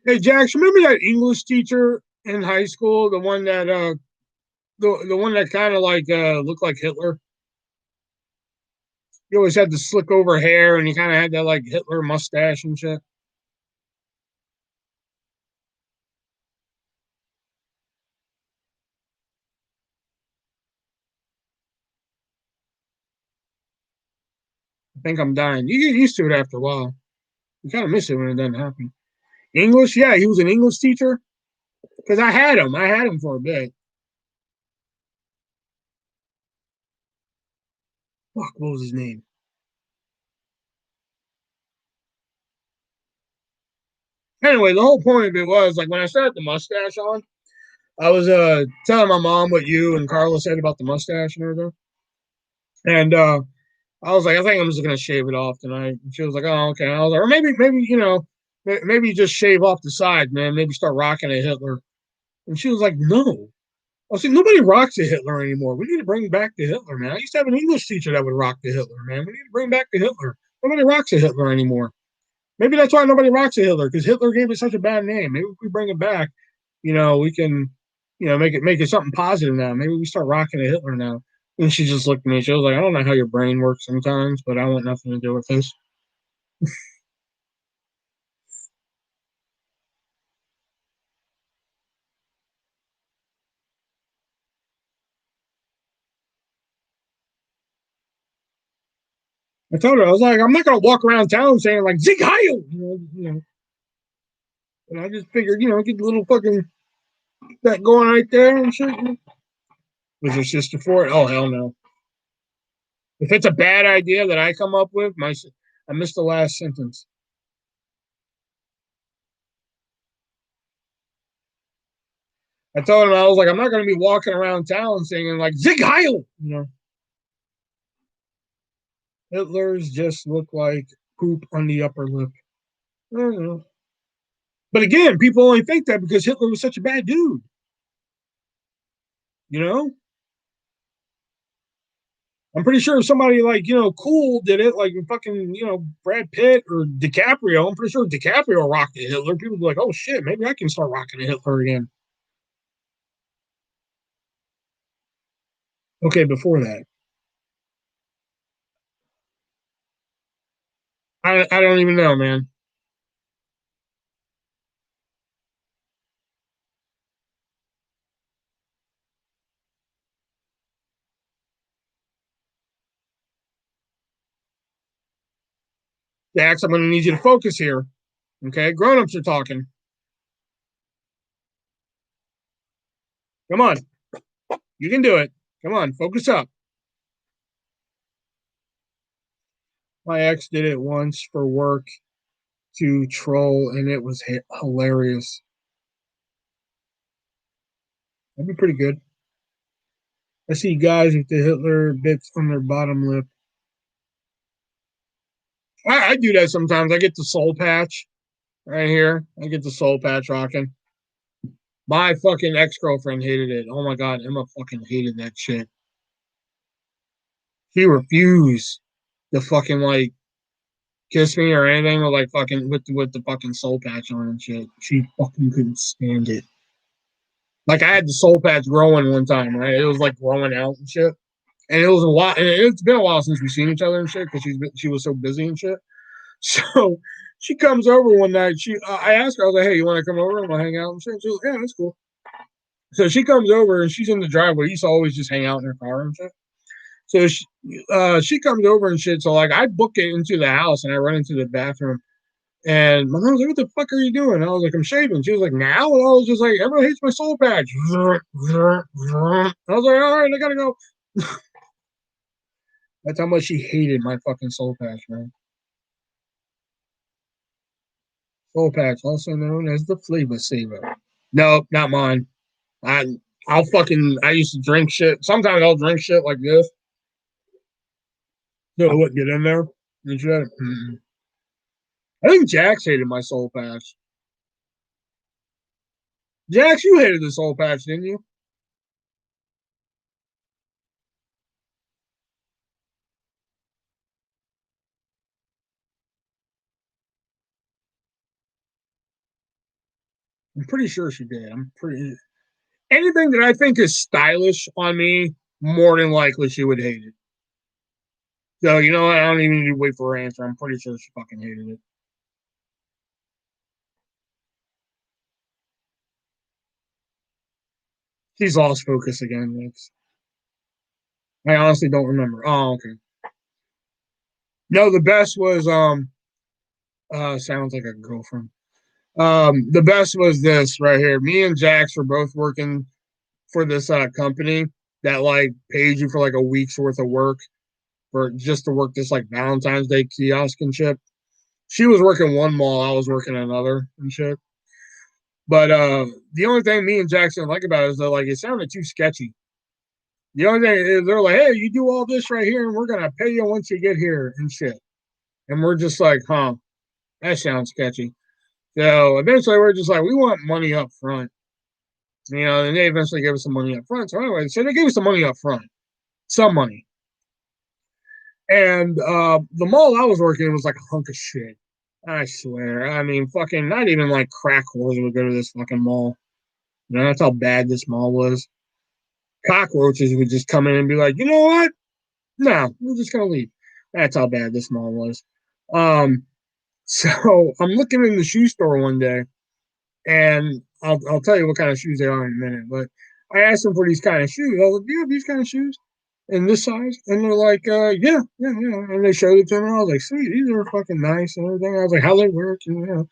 Hey, Jax, remember that English teacher in high school, the one that kind of like looked like Hitler? He always had the slick over hair, and he kind of had that like Hitler mustache and shit. I think I'm dying. You get used to it after a while. You kind of miss it when it doesn't happen. English, yeah, he was an English teacher because I had him. I had him for a bit. Fuck, what was his name? Anyway, the whole point of it was like when I started the mustache on, I was telling my mom what you and Carla said about the mustache and everything. And I was like, I think I'm just gonna shave it off tonight. And she was like, oh, okay. I was like, or maybe maybe just shave off the side, man. Maybe start rocking a Hitler. And she was like, no. I was like, nobody rocks a Hitler anymore. We need to bring back the Hitler, man. I used to have an English teacher that would rock the Hitler, man. We need to bring back the Hitler. Nobody rocks a Hitler anymore. Maybe that's why nobody rocks a Hitler because Hitler gave it such a bad name. Maybe if we bring it back, we can, make it something positive now. Maybe we start rocking a Hitler now. And she just looked at me. She was like, I don't know how your brain works sometimes, but I want nothing to do with this. I told her, I was like, I'm not going to walk around town saying, like, Zig Heil. And I just figured, get the little fucking that going right there and shit. Was your sister for it? Oh, hell no. If it's a bad idea that I come up with, I missed the last sentence. I told him I was like, I'm not going to be walking around town singing like Zig Heil. Hitler's just look like poop on the upper lip. I don't know. But again, people only think that because Hitler was such a bad dude. You know, I'm pretty sure if somebody like cool did it, like fucking Brad Pitt or DiCaprio. I'm pretty sure DiCaprio rocked a Hitler. People be like, oh shit, maybe I can start rocking a Hitler again. Okay, before that, I don't even know, man. Dax, I'm going to need you to focus here. Okay, grown-ups are talking. Come on, you can do it. Come on, focus up. My ex did it once for work to troll, and it was hilarious. That'd be pretty good. I see guys with the Hitler bits on their bottom lip. I do that sometimes. I get the soul patch right here. I get the soul patch rocking. My fucking ex girlfriend hated it. Oh my god, Emma fucking hated that shit. She refused to fucking like kiss me or anything with like fucking with the fucking soul patch on and shit. She fucking couldn't stand it. Like I had the soul patch growing one time, right? It was like growing out and shit. And it was a while. And it's been a while since we've seen each other and shit because she was so busy and shit. So she comes over one night. I asked her, I was like, "Hey, you want to come over and we'll hang out and shit?" She was like, "Yeah, that's cool." So she comes over and she's in the driveway. We used to always just hang out in her car and shit. So she comes over and shit. So like I book it into the house and I run into the bathroom. And my mom was like, "What the fuck are you doing?" I was like, "I'm shaving." She was like, "Now?" And I was just like, "Everyone hates my soul patch." I was like, "All right, I gotta go." That's how much she hated my fucking soul patch, man. Soul patch, also known as the flavor saver. No, not mine. I I used to drink shit. Sometimes I'll drink shit like this. So I wouldn't get in there and shit. I think Jax hated my soul patch. Jax, you hated the soul patch, didn't you? I'm pretty sure she did. I'm pretty anything that I think is stylish on me, more than likely she would hate it. So you know what? I don't even need to wait for her answer. I'm pretty sure she fucking hated it. She's lost focus again. I honestly don't remember. Oh, okay. No, the best was sounds like a girlfriend. The best was this right here. Me and Jax were both working for this company that like paid you for like a week's worth of work for just to work this like Valentine's Day kiosk and shit. She was working one mall, I was working another and shit. But the only thing me and Jackson like about it is that like it sounded too sketchy. The only thing is they're like, "Hey, you do all this right here, and we're gonna pay you once you get here and shit." And we're just like, "Huh, that sounds sketchy." So eventually, we're just like, "We want money up front," you know. And they eventually gave us some money up front. So anyway, so they gave us some money up front, some money. And the mall I was working in was like a hunk of shit. I swear. I mean, fucking, not even like crack whores would go to this fucking mall. You know, that's how bad this mall was. Cockroaches would just come in and be like, "You know what? No, we're just gonna leave." That's how bad this mall was. Um, so I'm looking in the shoe store one day, and I'll tell you what kind of shoes they are in a minute. But I asked them for these kind of shoes. I was like, "Do you have these kind of shoes in this size?" And they're like, "Yeah, yeah, yeah." And they showed it to me. I was like, "Sweet, these are fucking nice and everything." I was like, "How they work?" And, you know.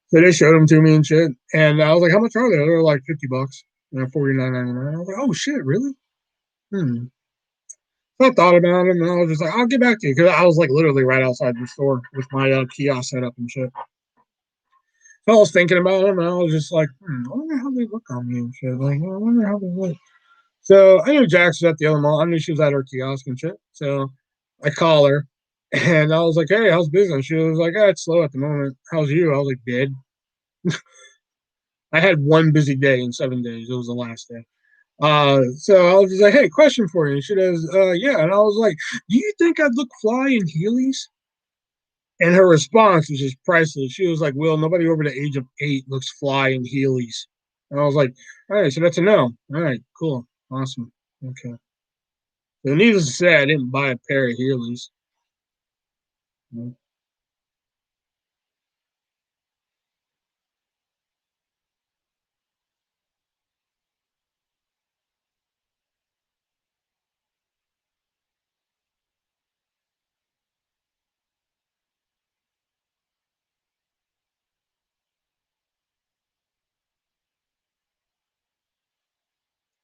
So they showed them to me and shit. And I was like, "How much are they?" They were like $50, you know, 49.99. I was like, "Oh shit, really?" Hmm. So I thought about it, and I was just like, "I'll get back to you," because I was like literally right outside the store with my kiosk set up and shit. So I was thinking about them, and I was just like, I wonder how they look on me and shit. Like, I wonder how they look. So I knew Jax was at the other mall. I knew she was at her kiosk and shit. So I call her, and I was like, "Hey, how's business?" She was like, "It's slow at the moment. How's you?" I was like, "Dead." I had one busy day in 7 days. It was the last day. So I was just like, "Hey, question for you." And she goes, "Yeah." And I was like, "Do you think I'd look fly in Heelys?" And her response was just priceless. She was like, "Will, nobody over the age of 8 looks fly in Heelys." And I was like, "All right, so that's a no. All right, cool. Awesome. Okay." So needless to say, I didn't buy a pair of Heelys.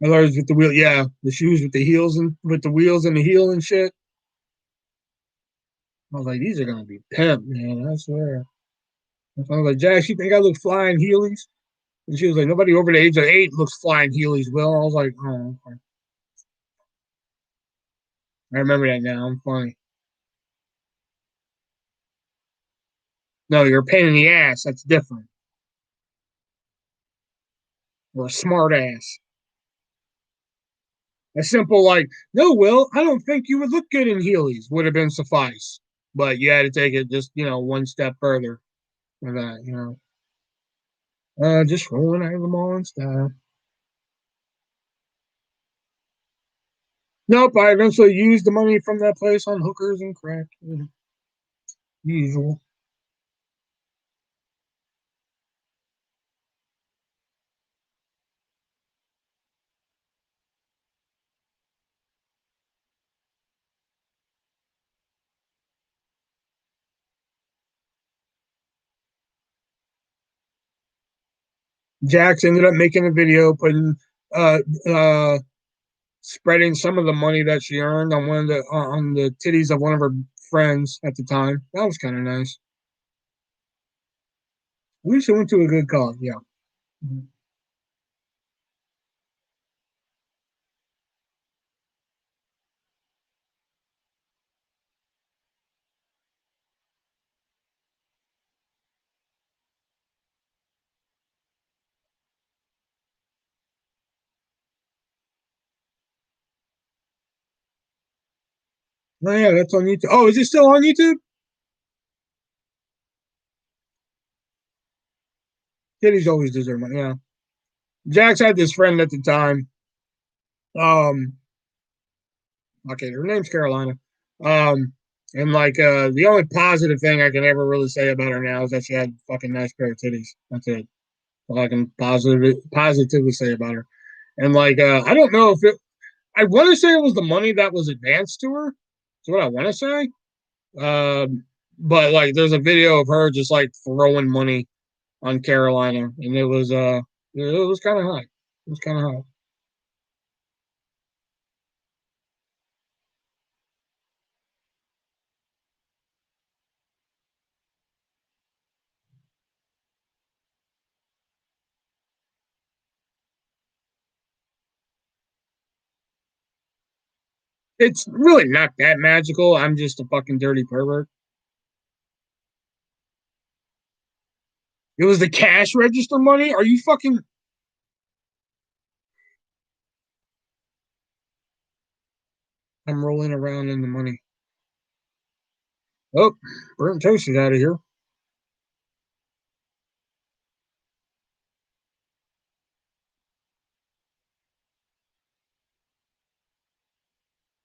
Others with the wheel, yeah, the shoes with the heels and with the wheels and the heel and shit. I was like, these are gonna be pimp, man. I swear. I was like, Jack, you think I look flying Heelys? And she was like, nobody over the age of 8 looks flying Heelys. Will I was like, oh, okay. I remember that now. I'm funny. No, you're a pain in the ass. That's different. You're a smart ass. A simple like, no, Will, I don't think you would look good in Heelys would have been suffice. But you had to take it just, one step further for that. Just rolling out of the mall and stuff. Nope, I eventually used the money from that place on hookers and crack. Usual. Jax ended up making a video putting uh uh spreading some of the money that she earned on on the titties of one of her friends at the time. That was kind of nice. At least it went to a good cause. Yeah. Oh yeah, that's on YouTube. Oh, is it still on YouTube? Titties always deserve money. Yeah. Jax had this friend at the time. Um, okay, her name's Carolina. Um, and like the only positive thing I can ever really say about her now is that she had a fucking nice pair of titties. That's it. All I can positively say about her. And like I don't know if it I want to say it was the money that was advanced to her. That's what I want to say. But like there's a video of her just like throwing money on Carolina and it was kind of high. It was kind of high. It's really not that magical. I'm just a fucking dirty pervert. It was the cash register money. Are you fucking? I'm rolling around in the money. Oh, burnt toast is out of here.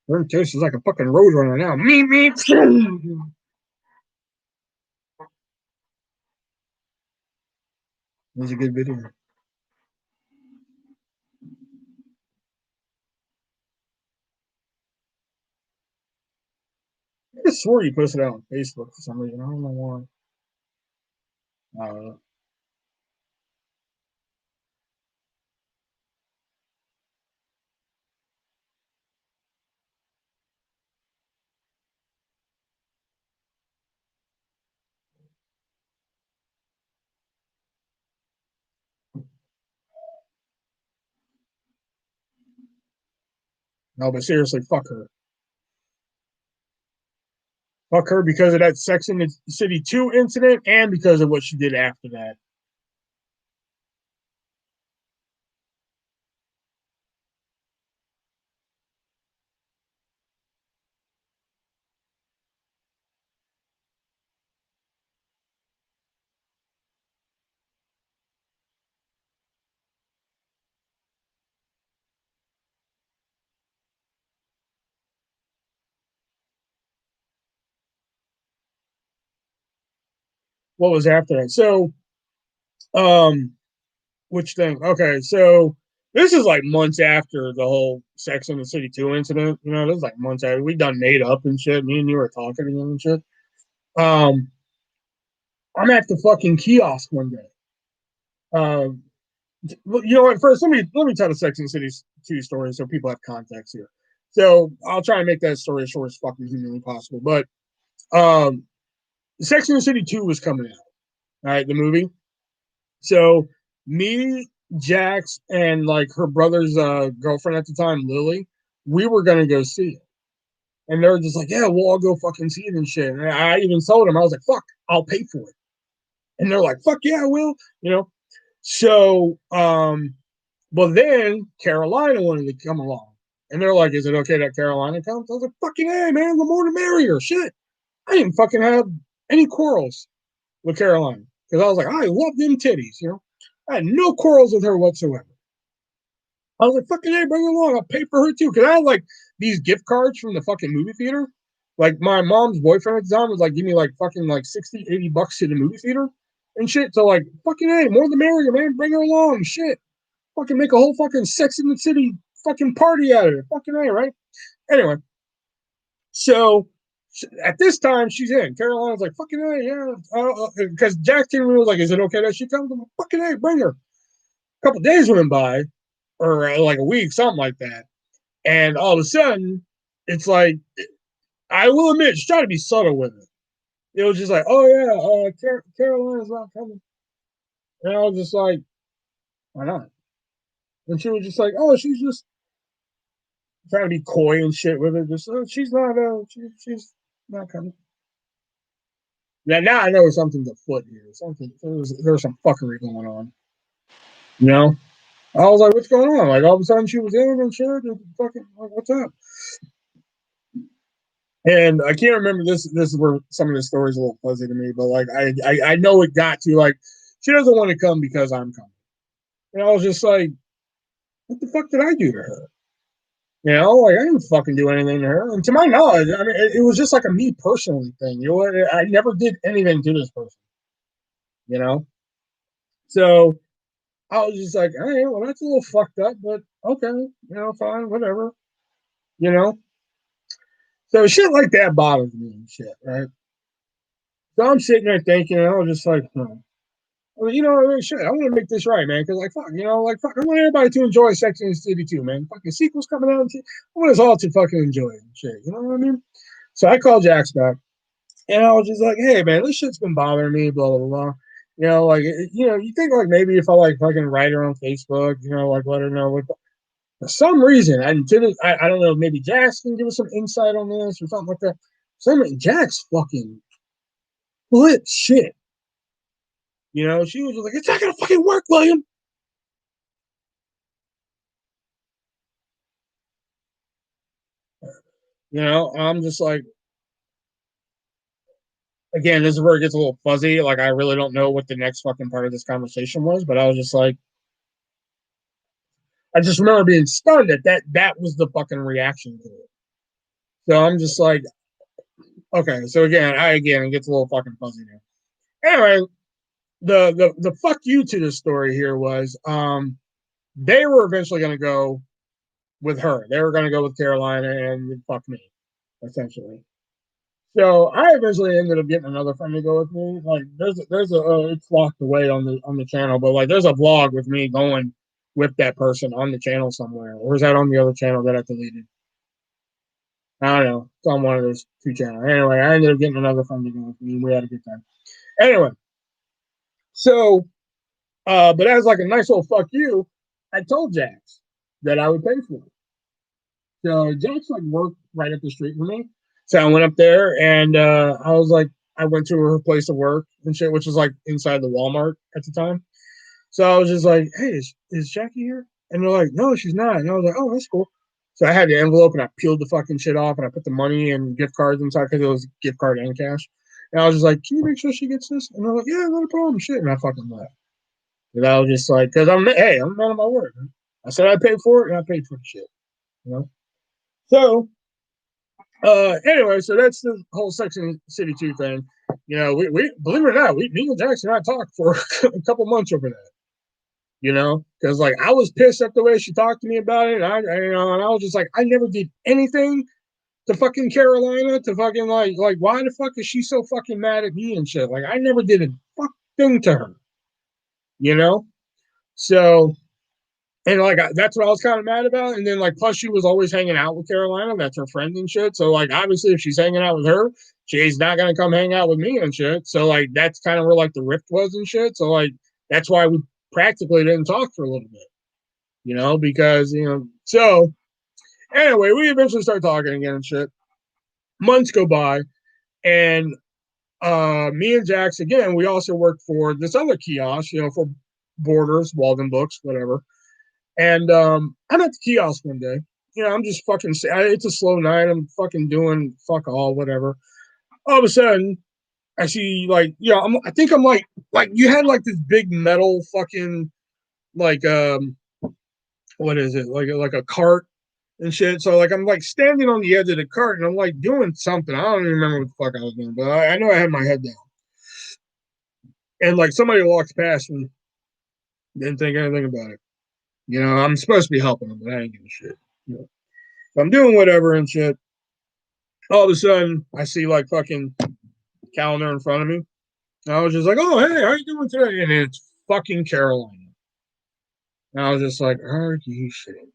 Burnt toast is like a fucking road runner now. Me, me. It was a good video. I just swore you posted it on Facebook for some reason. I don't know why. No, but seriously, fuck her. Fuck her because of that Sex in the City 2 incident and because of what she did after that. what was after that? So, which thing? Okay, so this is like months after the whole Sex and the City 2 incident. You know, this is like months after we done made up and shit. Me and you were talking again and shit. Um, I'm at the fucking kiosk one day. Um, you know what? First, let me tell the Sex and the City 2 story so people have context here. So I'll try and make that story as short as fucking humanly possible. But um, Sex and the City 2 was coming out. All right, the movie. So me, Jax, and like her brother's girlfriend at the time, Lily, we were gonna go see it. And they were just like, yeah, we'll all go fucking see it and shit. And I even told them, I was like, fuck, I'll pay for it. And they're like, fuck yeah, I will, you know. So but then Carolina wanted to come along. And they're like, is it okay that Carolina comes? I was like, fucking hey, man, the more the merrier. Shit. I didn't fucking have any quarrels with Carolina. Because I was like, I love them titties, you know. I had no quarrels with her whatsoever. I was like, fucking hey, bring her along. I'll pay for her too. Because I had like these gift cards from the fucking movie theater. Like my mom's boyfriend at the time was like, give me like fucking like 60, $80 to the movie theater and shit. So like, fucking hey, more the merrier, man. Bring her along. Shit. Fucking make a whole fucking Sex in the City fucking party out of it. Fucking hey, right? Anyway, so at this time she's in. Carolina's like, fucking hey, yeah. Because Jack King was like, is it okay that she comes? I'm like, fucking hey, bring her. A couple days went by, or like a week, something like that. And all of a sudden, it's like, I will admit, she's trying to be subtle with it. It was just like, oh yeah, Carolina's not coming. And I was just like, why not? And she was just like, oh, she's just trying to be coy and shit with it. Just, she's not coming. Now I know something's afoot here. There's some fuckery going on. You know? I was like, what's going on? Like all of a sudden she was in and shit. And fucking, like, what's up? And I can't remember this. This is where some of the stories a little fuzzy to me, but like I know it got to like she doesn't want to come because I'm coming. And I was just like, what the fuck did I do to her? You know, like I didn't fucking do anything to her. And to my knowledge, I mean, it was just like a me personally thing. You know, I never did anything to this person. You know, so I was just like, hey, well, that's a little fucked up, but okay, you know, fine, whatever. You know, so shit like that bothers me and shit, right? So I'm sitting there thinking, and I was just like, well, you know, I mean, shit, I want to make this right, man. Because, like, fuck, you know, like, fuck, I want everybody to enjoy Sex and the City too, man. Fucking sequels coming out. I want us all to fucking enjoy it and shit. You know what I mean? So I called Jax back, and I was just like, hey, man, this shit's been bothering me, blah, blah, blah. You know, like, you know, you think, like, maybe if I, like, fucking write her on Facebook, you know, like, let her know what, for some reason, I don't know, maybe Jax can give us some insight on this or something like that. Some Jax fucking flip shit. You know, she was just like, it's not gonna fucking work, William. You know, I'm just like, again, this is where it gets a little fuzzy. Like, I really don't know what the next fucking part of this conversation was, but I was just like, I just remember being stunned that was the fucking reaction to it. So I'm just like, okay. So again, it gets a little fucking fuzzy there. Anyway, the fuck you to the story here was, they were eventually going to go with her. They were going to go with Carolina and fuck me, essentially. So I eventually ended up getting another friend to go with me. Like there's a it's locked away on the channel, but like there's a vlog with me going with that person on the channel somewhere, or is that on the other channel that I deleted? I don't know. It's on one of those two channels. Anyway, I ended up getting another friend to go with me, and we had a good time. Anyway, so but as like a nice little fuck you, I told Jax that I would pay for it. So Jax like worked right up the street from me. So I went up there and I was like, I went to her place of work and shit, which was like inside the Walmart at the time. So I was just like, hey, is Jackie here? And they're like, no, she's not. And I was like, oh, that's cool. So I had the envelope and I peeled the fucking shit off and I put the money and gift cards inside because it was gift card and cash. And I was just like, can you make sure she gets this? And they're like, yeah, not a problem. Shit. And I fucking left. And I was just like, because I'm a man of my word. Man. I said I paid for it and I paid for the shit. You know? So anyway, so that's the whole Sex and City 2 thing. we believe it or not, me and Jackson and I talked for a couple months over that. Because like I was pissed at the way she talked to me about it. And I was just like, I never did anything to fucking Carolina to fucking like why the fuck is she so fucking mad at me and shit? Like I never did a fuck thing to her, you know. So and like that's what I was kind of mad about. And then like plus she was always hanging out with Carolina. That's her friend and shit. So like obviously if she's hanging out with her, she's not gonna come hang out with me and shit. So like that's kind of where like the rift was and shit. So like that's why we practically didn't talk for a little bit, because so anyway, we eventually start talking again and shit. Months go by, and me and Jax again, we also worked for this other kiosk, for Borders, Walden Books, whatever. And I'm at the kiosk one day. I'm just fucking. It's a slow night. I'm fucking doing fuck all, whatever. All of a sudden, I see I think I'm like you had like this big metal fucking like what is it like a cart and shit. So like I'm like standing on the edge of the cart and I'm like doing something. I don't even remember what the fuck I was doing, but I know I had my head down. And like somebody walks past me, didn't think anything about it. I'm supposed to be helping them, but I ain't giving a shit. So I'm doing whatever and shit. All of a sudden, I see like fucking calendar in front of me. And I was just like, "Oh, hey, how you doing today?" And it's fucking Carolina. And I was just like, "Are you shitting me?"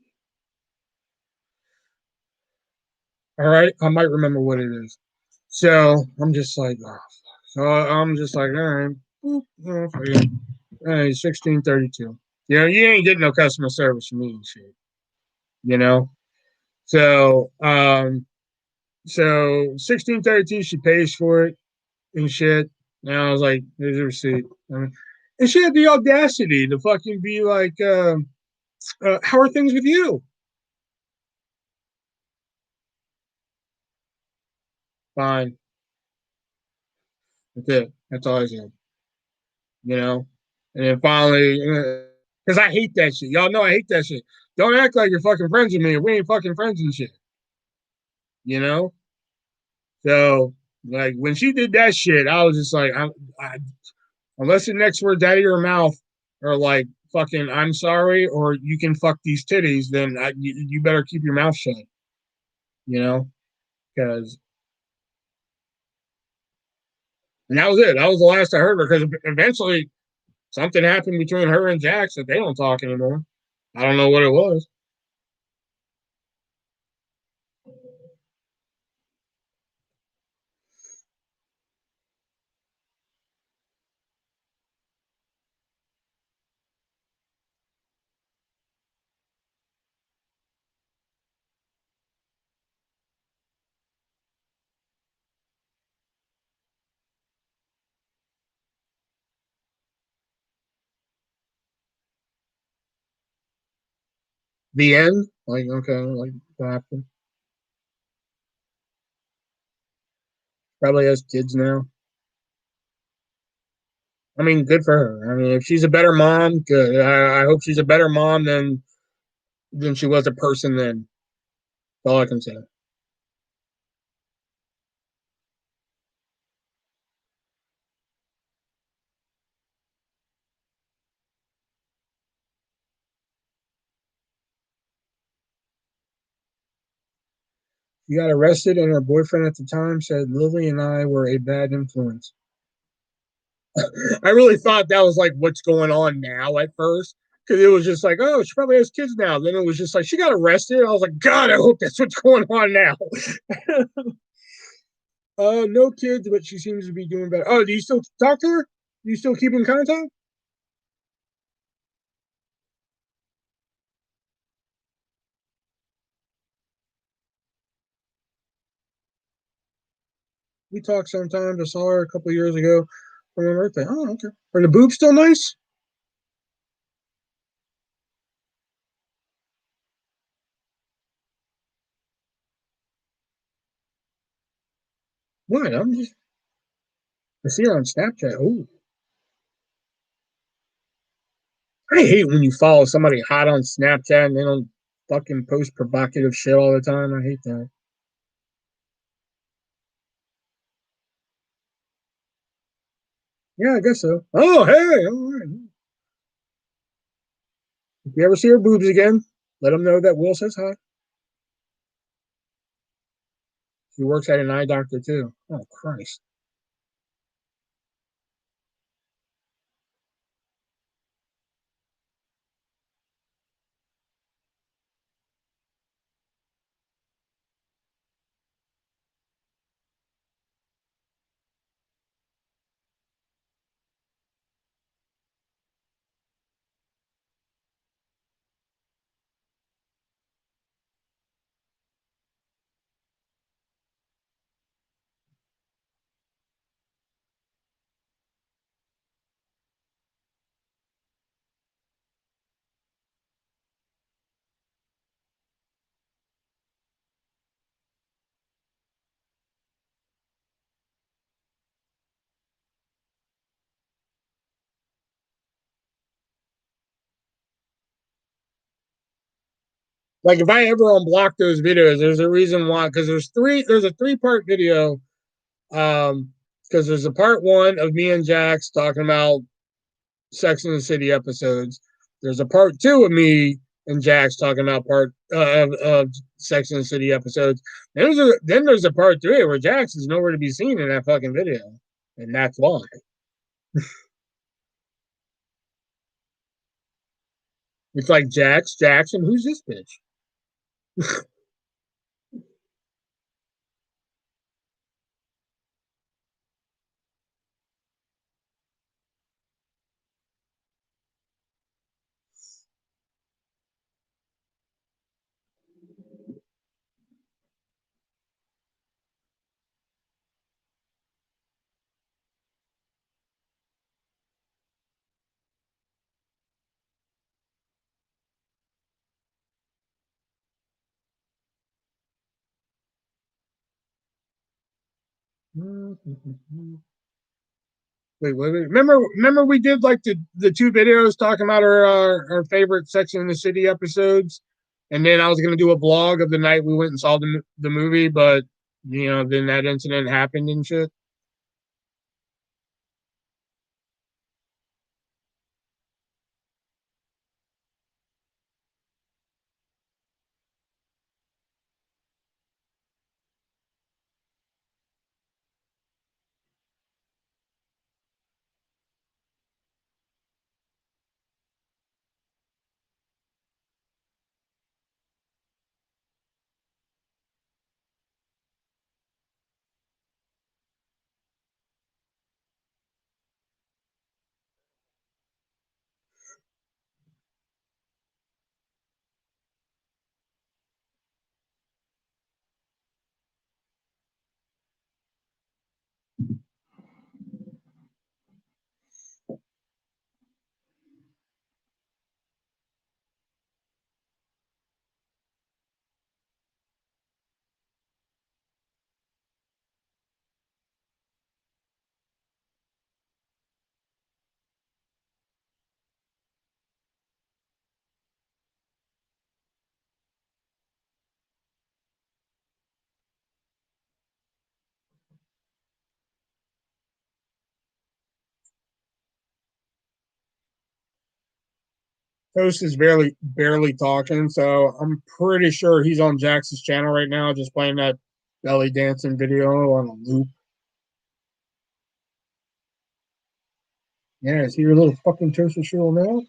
All right, I might remember what it is. So I'm just like, oh, so I'm just like, all right, boop, all right, 1632. You ain't getting no customer service from me and shit. You know, so so 1632, she pays for it and shit. And I was like, there's a receipt. And she had the audacity to fucking be like, how are things with you? Fine. That's it. That's all I said. you know. And then finally, because I hate that shit. Y'all know I hate that shit. Don't act like you're fucking friends with me. We ain't fucking friends and shit. You know. So like when she did that shit, I was just like, unless the next words out of your mouth are like fucking I'm sorry or you can fuck these titties, then you better keep your mouth shut. You know, because and that was it. That was the last I heard of her. Because eventually something happened between her and Jax that they don't talk anymore. I don't know what it was. The end? Like, okay, like what happened? Probably has kids now. I mean, good for her. I mean, if she's a better mom, good. I hope she's a better mom than she was a person then. That's all I can say. She got arrested, and her boyfriend at the time said Lily and I were a bad influence. I really thought that was like what's going on now at first. Because it was just like, oh, she probably has kids now. Then it was just like she got arrested. I was like, God, I hope that's what's going on now. No kids, but she seems to be doing better. Oh, do you still talk to her? Do you still keep in contact? We talk sometimes. I saw her a couple of years ago for my birthday. Oh, okay. Are the boobs still nice? What? I see her on Snapchat. Oh, I hate when you follow somebody hot on Snapchat and they don't fucking post provocative shit all the time. I hate that. Yeah, I guess so. Oh, hey, all right. If you ever see her boobs again, let them know that Will says hi. She works at an eye doctor too. Oh Christ! Like if I ever unblock those videos, there's a reason why. Because there's a three-part video. Because there's a part one of me and Jax talking about Sex and the City episodes. There's a part two of me and Jax talking about part of Sex and the City episodes. Then there's a part three where Jax is nowhere to be seen in that fucking video, and that's why. It's like Jackson, who's this bitch? Wait, remember we did like the two videos talking about our favorite Sex and the City episodes, and then I was gonna do a vlog of the night we went and saw the movie, but then that incident happened and shit. Toast is barely talking, so I'm pretty sure he's on Jax's channel right now, just playing that belly dancing video on a loop. Yeah, is he your little fucking toaster shell now?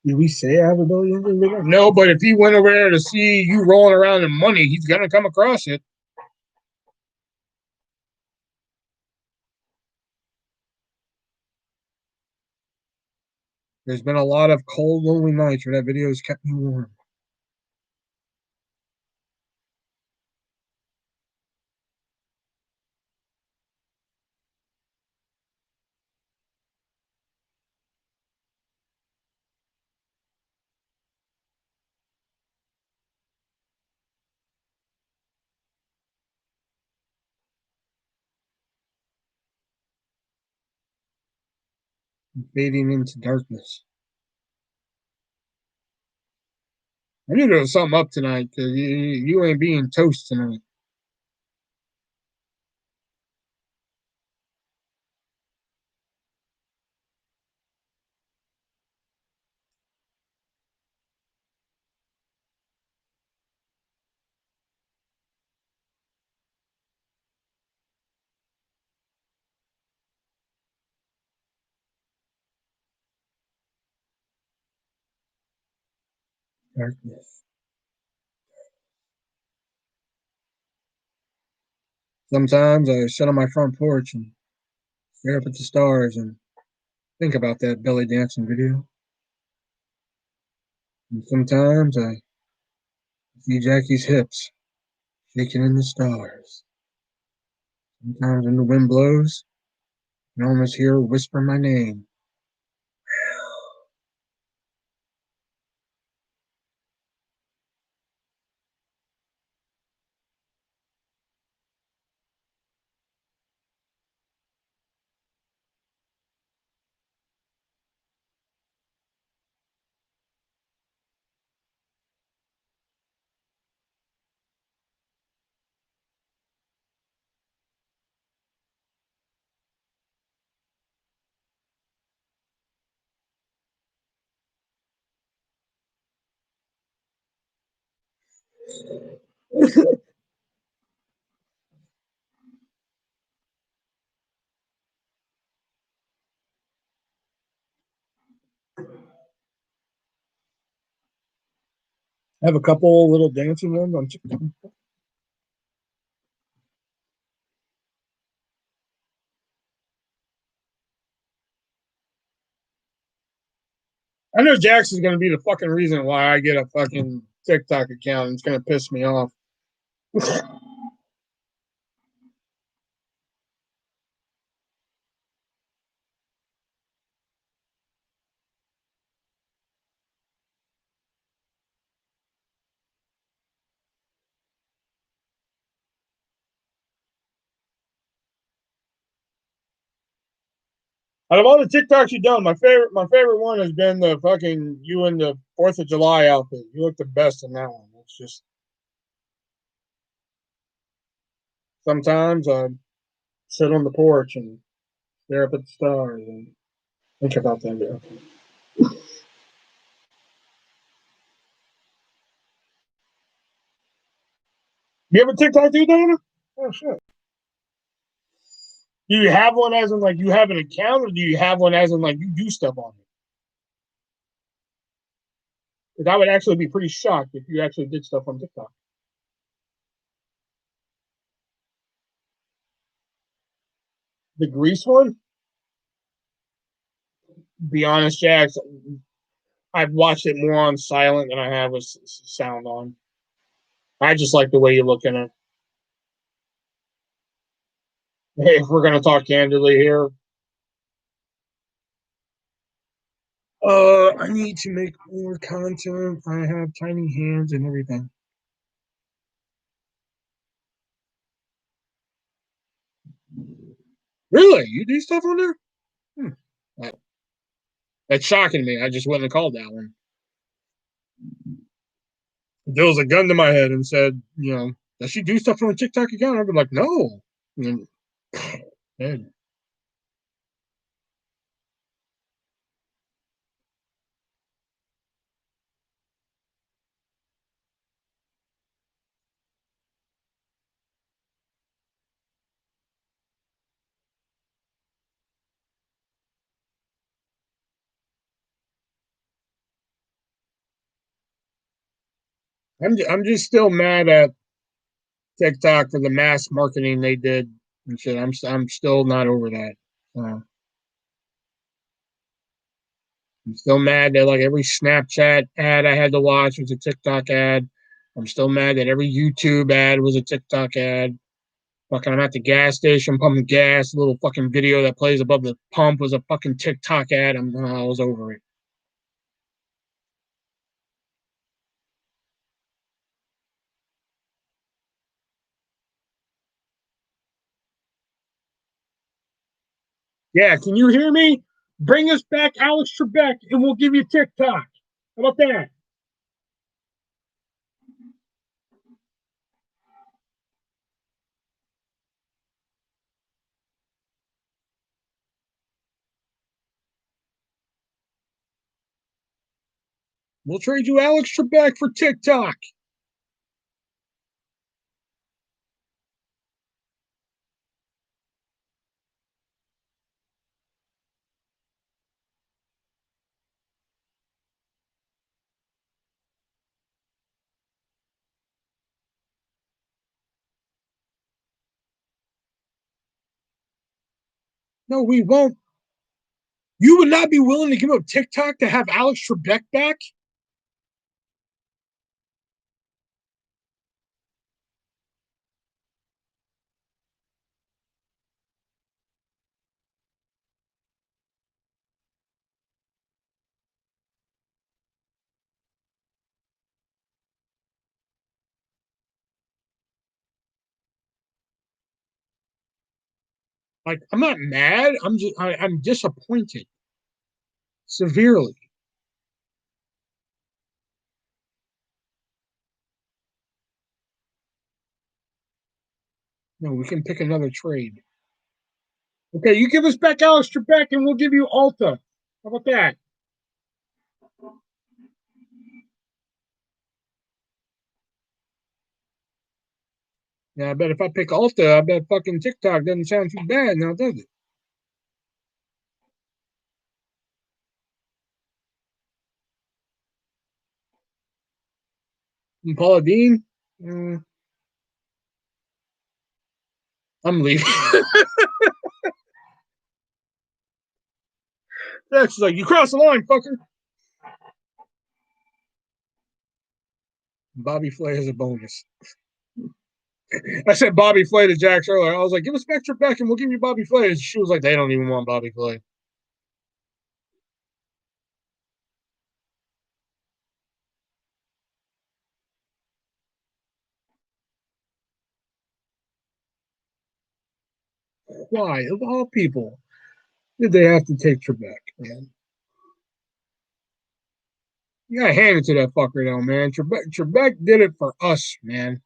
Did we say I have a belly dancing video? No, but if he went over there to see you rolling around in money, he's gonna come across it. There's been a lot of cold, lonely nights where that video has kept me warm. Fading into darkness. I knew there was something up tonight because you ain't being toast tonight. Darkness. Sometimes I sit on my front porch and stare up at the stars and think about that belly dancing video. And sometimes I see Jackie's hips shaking in the stars. Sometimes when the wind blows, I can almost hear her whisper my name. I have a couple little dancing ones on TikTok. I know Jax is going to be the fucking reason why I get a fucking TikTok account. It's going to piss me off. Out of all the TikToks you've done, my favorite one has been the fucking you in the 4th of July outfit. You look the best in that one. It's just sometimes I sit on the porch and stare up at the stars and think about that. Yeah. You have a TikTok too, Dana? Oh shit. Do you have one as in like you have an account, or do you have one as in like you do stuff on it? Because I would actually be pretty shocked if you actually did stuff on TikTok. The Grease one? Be honest, Jax, I've watched it more on silent than I have with sound on. I just like the way you look in it. Hey, if we're gonna talk candidly here, I need to make more content. I have tiny hands and everything. Really? You do stuff on there? Hmm. That, that's shocking me. I just wouldn't have called that one. If there was a gun to my head and said, does she do stuff on a TikTok account? I'd be like, no. And, man, I'm just still mad at TikTok for the mass marketing they did and shit. I'm still not over that. Uh, I'm still mad that like every Snapchat ad I had to watch was a TikTok ad. I'm still mad that every YouTube ad was a TikTok ad. Fucking, I'm at the gas station pumping gas. The little fucking video that plays above the pump was a fucking TikTok ad. I was over it. Yeah, can you hear me? Bring us back Alex Trebek, and we'll give you TikTok. How about that? We'll trade you Alex Trebek for TikTok. No, we won't. You would not be willing to give up TikTok to have Alex Trebek back? Like, I'm not mad. I'm disappointed severely. No, we can pick another trade. Okay, you give us back Alex Trebek, and we'll give you Alta. How about that? Yeah, I bet if I pick Alta, I bet fucking TikTok doesn't sound too bad now, does it? And Paula Dean, I'm leaving. That's like, you crossed the line, fucker. Bobby Flay is a bonus. I said Bobby Flay to Jax earlier. I was like, give us back Trebek, and we'll give you Bobby Flay. And she was like, they don't even want Bobby Flay. Why, of all people, did they have to take Trebek, man? You gotta hand it to that fucker, though, man. Trebek did it for us, man.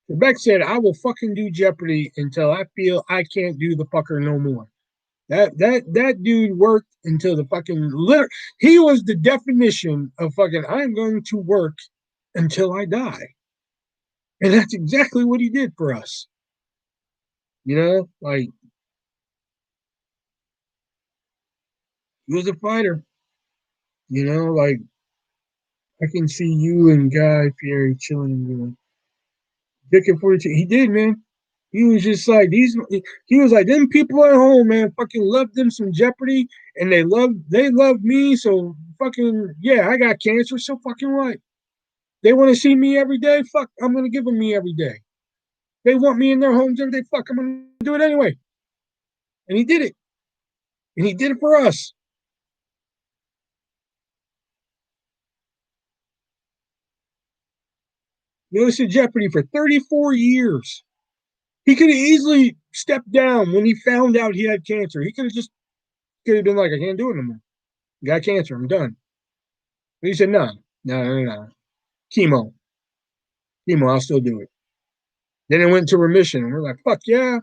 Trebek said, I will fucking do Jeopardy until I feel I can't do the fucker no more. That dude worked until the fucking he was the definition of fucking I'm going to work until I die. And that's exactly what he did for us. You know, like he was a fighter. You know, like I can see you and Guy Fieri chilling, you know, dicking for each. He did, man. He was just like these. He was like them people at home, man. Fucking loved them some Jeopardy, and they love me. So fucking yeah, I got cancer. So fucking right. They want to see me every day. Fuck, I'm gonna give them me every day. They want me in their homes every day. Fuck, I'm gonna do it anyway. And he did it. And he did it for us. He hosted Jeopardy for 34 years. He could have easily stepped down when he found out he had cancer. He could have been like, I can't do it anymore. Got cancer. I'm done. But he said, no, no, no, no. Chemo. Chemo, I'll still do it. Then it went to remission. And we're like, fuck yeah.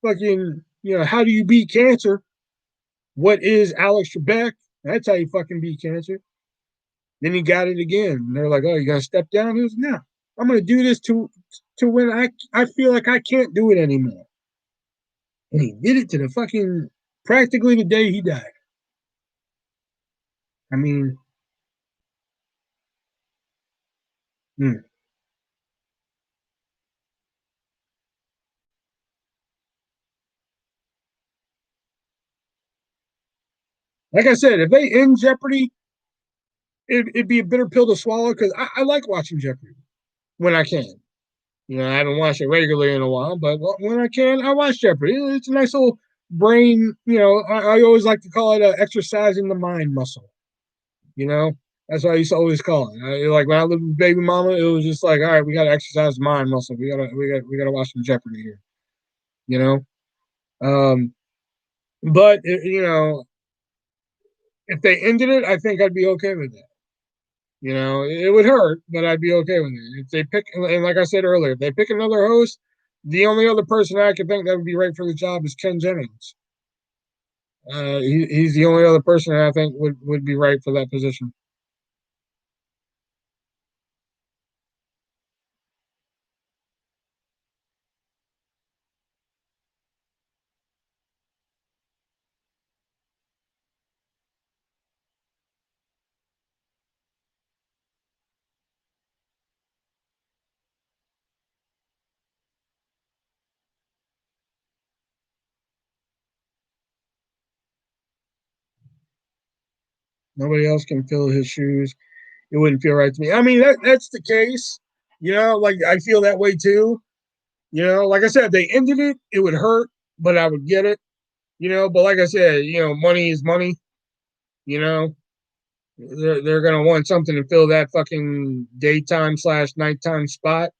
Fucking, how do you beat cancer? What is Alex Trebek? That's how you fucking beat cancer. Then he got it again. And they're like, oh, you gonna step down? He was, no. I'm gonna do this to when I feel like I can't do it anymore. And he did it to the fucking practically the day he died. I mean, hmm. Like I said, if they end Jeopardy, it'd be a bitter pill to swallow because I like watching Jeopardy when I can. I haven't watched it regularly in a while, but when I can, I watch Jeopardy. It's a nice little brain. I always like to call it exercising the mind muscle. You know, that's what I used to always call it. Like when I lived with baby mama, it was just like, all right, we got to exercise the mind muscle. We gotta watch some Jeopardy here. You know, um, But you know, if they ended it, I think I'd be okay with it. You know, it would hurt, but I'd be okay with it. If they pick, and like I said earlier, if they pick another host, the only other person I could think that would be right for the job is Ken Jennings. He's the only other person that I think would be right for that position. Nobody else can fill his shoes. It wouldn't feel right to me. I mean, that's the case. You know, like I feel that way too. You know, like I said, if they ended it, it would hurt, but I would get it. You know, but like I said, you know, money is money. You know, they're gonna want something to fill that fucking daytime slash nighttime spot.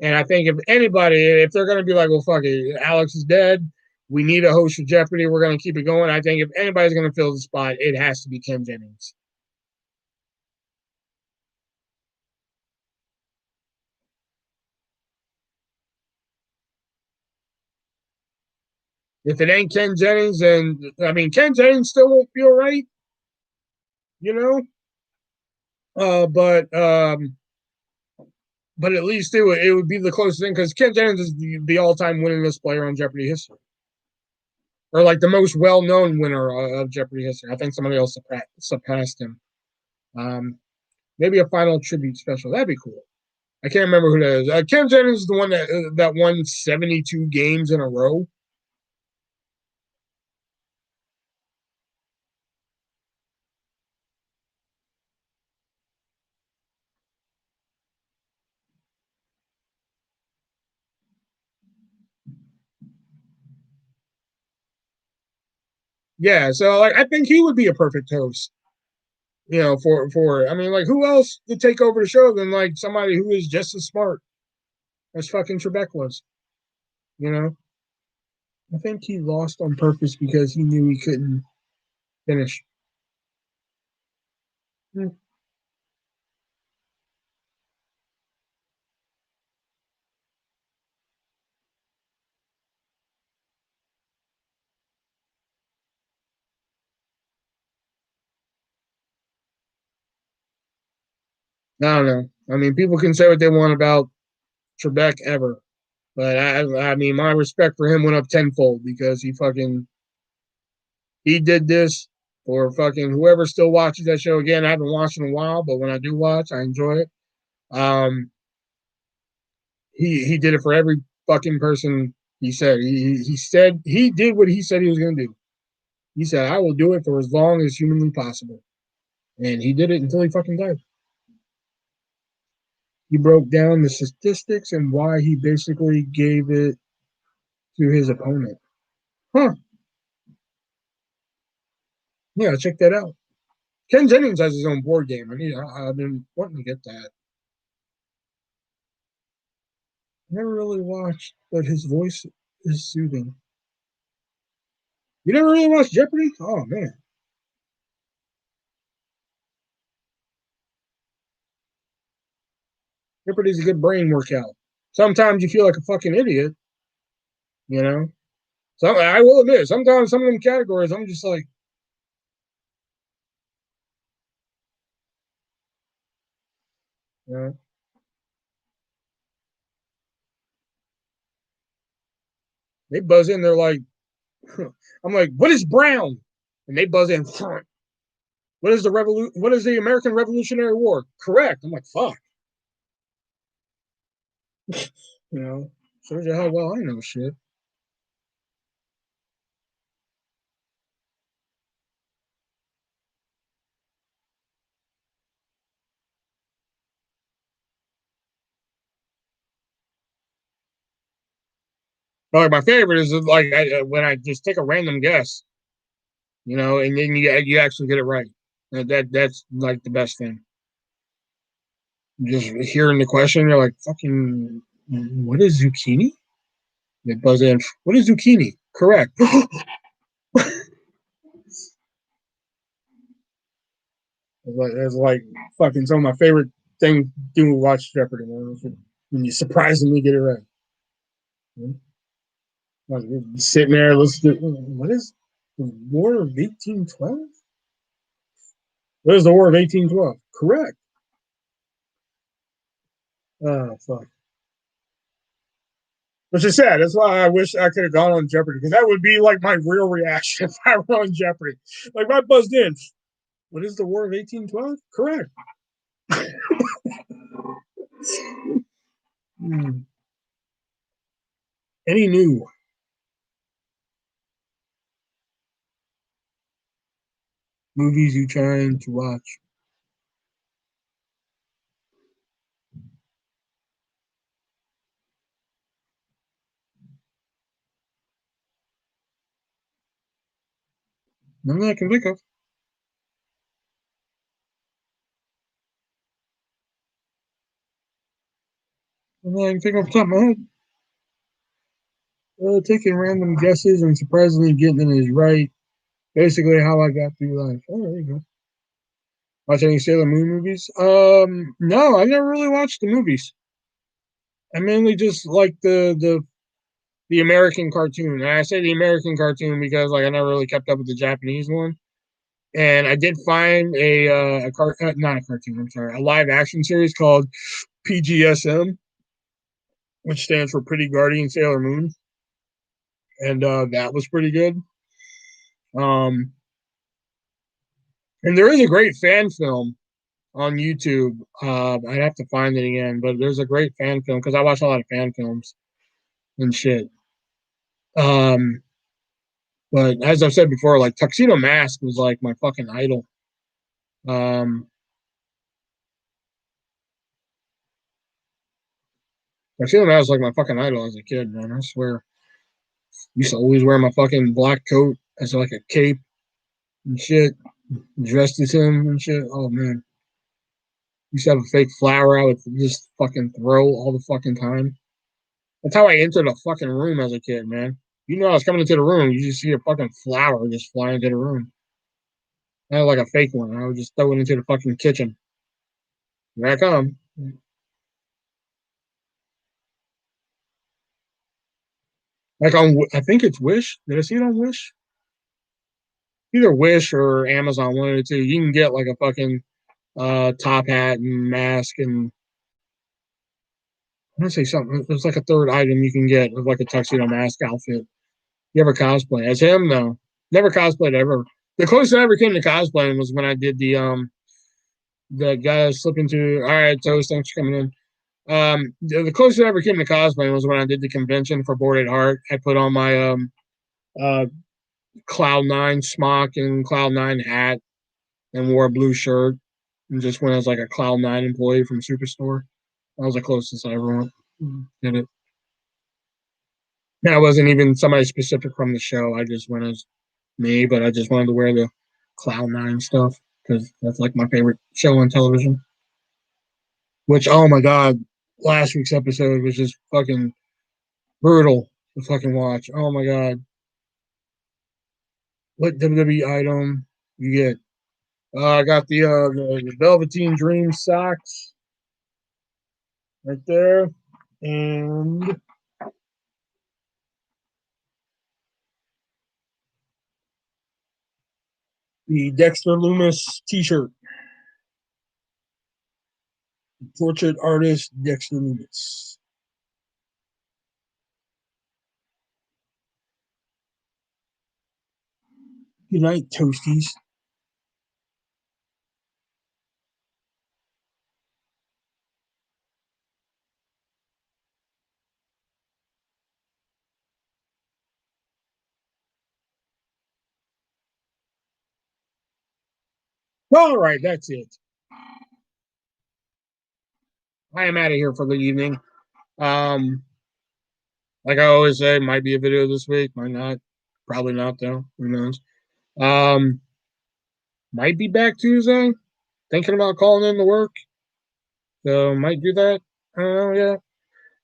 And I think if anybody, if they're gonna be like, well, fuck it, Alex is dead, we need a host for Jeopardy, we're gonna keep it going. I think if anybody's gonna fill the spot, it has to be Ken Jennings. If it ain't Ken Jennings, then I mean Ken Jennings still won't feel right, you know. Uh, but um, but at least it would be the closest thing because Ken Jennings is the all time winningest player on Jeopardy history, or like the most well known winner of Jeopardy history. I think somebody else surpassed him. Um, Maybe a final tribute special. That'd be cool. I can't remember who that is. Ken Jennings is the one that won 72 games in a row. Yeah, so like I think he would be a perfect host. You know, for I mean, like who else to take over the show than like somebody who is just as smart as fucking Trebek was? You know, I think he lost on purpose because he knew he couldn't finish. Hmm. I don't know. I mean, people can say what they want about Trebek ever, but I mean, my respect for him went up tenfold because he did this for fucking whoever still watches that show. Again, I haven't watched in a while, but when I do watch, I enjoy it. Um, he did it for every fucking person. He said he said he did what he said he was going to do. He said I will do it for as long as humanly possible, and he did it until he fucking died. He broke down the statistics and why he basically gave it to his opponent. Huh? Yeah, check that out. Ken Jennings has his own board game. I've been wanting to get that. Never really watched, but his voice is soothing. You never really watched Jeopardy? Oh man, Jeopardy's a good brain workout. Sometimes you feel like a fucking idiot, you know. So I will admit, sometimes some of them categories, I'm just like, you know, they buzz in, they're like, I'm like, what is brown? And they buzz in, what is the revolution? What is the American Revolutionary War? Correct. I'm like, fuck, you know. Shows you how well I know shit. But like my favorite is like when I just take a random guess, you know, and then you actually get it right. That's like the best thing. Just hearing the question, you're like, fucking, what is zucchini? They buzz in, what is zucchini? Correct. It's like fucking some of my favorite things to watch Jeopardy, man. When you surprisingly get it right. Like, sitting there listening to what is the War of 1812? What is the War of 1812? Correct. Oh fuck. Which is sad. That's why I wish I could have gone on Jeopardy, because that would be like my real reaction if I were on Jeopardy. Like, I buzzed in. What is the War of 1812? Correct. Hmm. Any new movies you trying to watch? None that I can think of. None that I can think off the top of my head. Taking random guesses and surprisingly getting it is right. Basically, how I got through life. Oh, there you go. Watch any Sailor Moon movies? No, I never really watched the movies. I mainly just like the American cartoon. And I say the American cartoon because like I never really kept up with the Japanese one. And I did find not a cartoon. I'm sorry, a live action series called PGSM, which stands for Pretty Guardian Sailor Moon, and that was pretty good. Um, and there is a great fan film on YouTube. I'd have to find it again, but there's a great fan film because I watch a lot of fan films and shit. Um, but as I've said before, like Tuxedo Mask was like my fucking idol. Um, Tuxedo Mask was like my fucking idol as a kid, man. I swear. Used to always wear my fucking black coat as like a cape and shit, dressed as him and shit. Oh man. Used to have a fake flower I would just fucking throw all the fucking time. That's how I entered a fucking room as a kid, man. You know, I was coming into the room, you just see a fucking flower just fly into the room. I had like a fake one. I would just throw it into the fucking kitchen. Here I come. Like on, I think it's Wish. Did I see it on Wish? Either Wish or Amazon, one of the two. You can get like a fucking top hat and mask, and I want to say something. There's like a third item you can get with like a tuxedo mask outfit. You ever cosplay as him? No, never cosplayed ever. The closest I ever came to cosplaying was when I did the guy slipping into. All right, Toast, thanks for coming in. The closest I ever came to cosplaying was when I did the convention for Boarded Heart. I put on my uh Cloud9 smock and Cloud9 hat and wore a blue shirt and just went as like a Cloud9 employee from Superstore. That was the closest I ever went. Did it. And I wasn't even somebody specific from the show. I just went as me, but I just wanted to wear the Cloud9 stuff because that's like my favorite show on television. Which, oh my god, last week's episode was just fucking brutal to fucking watch. Oh my god, what WWE item you get? I got the Velveteen Dream socks right there, and the Dexter Loomis T-shirt. Portrait artist Dexter Loomis. Good night, Toasties. All right, that's it. I am out of here for the evening. Um, like I always say, might be a video this week, might not. Probably not though. Who knows? Um, might be back Tuesday. Thinking about calling in to work, so might do that. I don't know.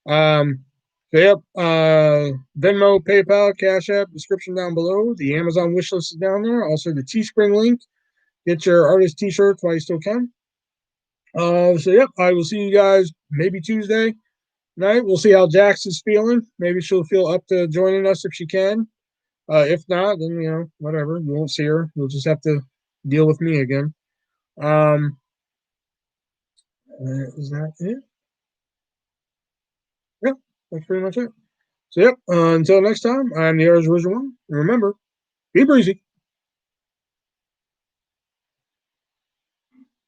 Yeah. So yep. Venmo, PayPal, Cash App, description down below. The Amazon wish list is down there. Also the Teespring link. Get your artist t-shirts while you still can. So yep, I will see you guys maybe Tuesday night. We'll see how Jax is feeling. Maybe she'll feel up to joining us if she can. If not, then whatever. You won't see her. You'll just have to deal with me again. Is that it? Yep, that's pretty much it. So yep. Until next time, I'm the ArtistVersion1. And remember, be breezy.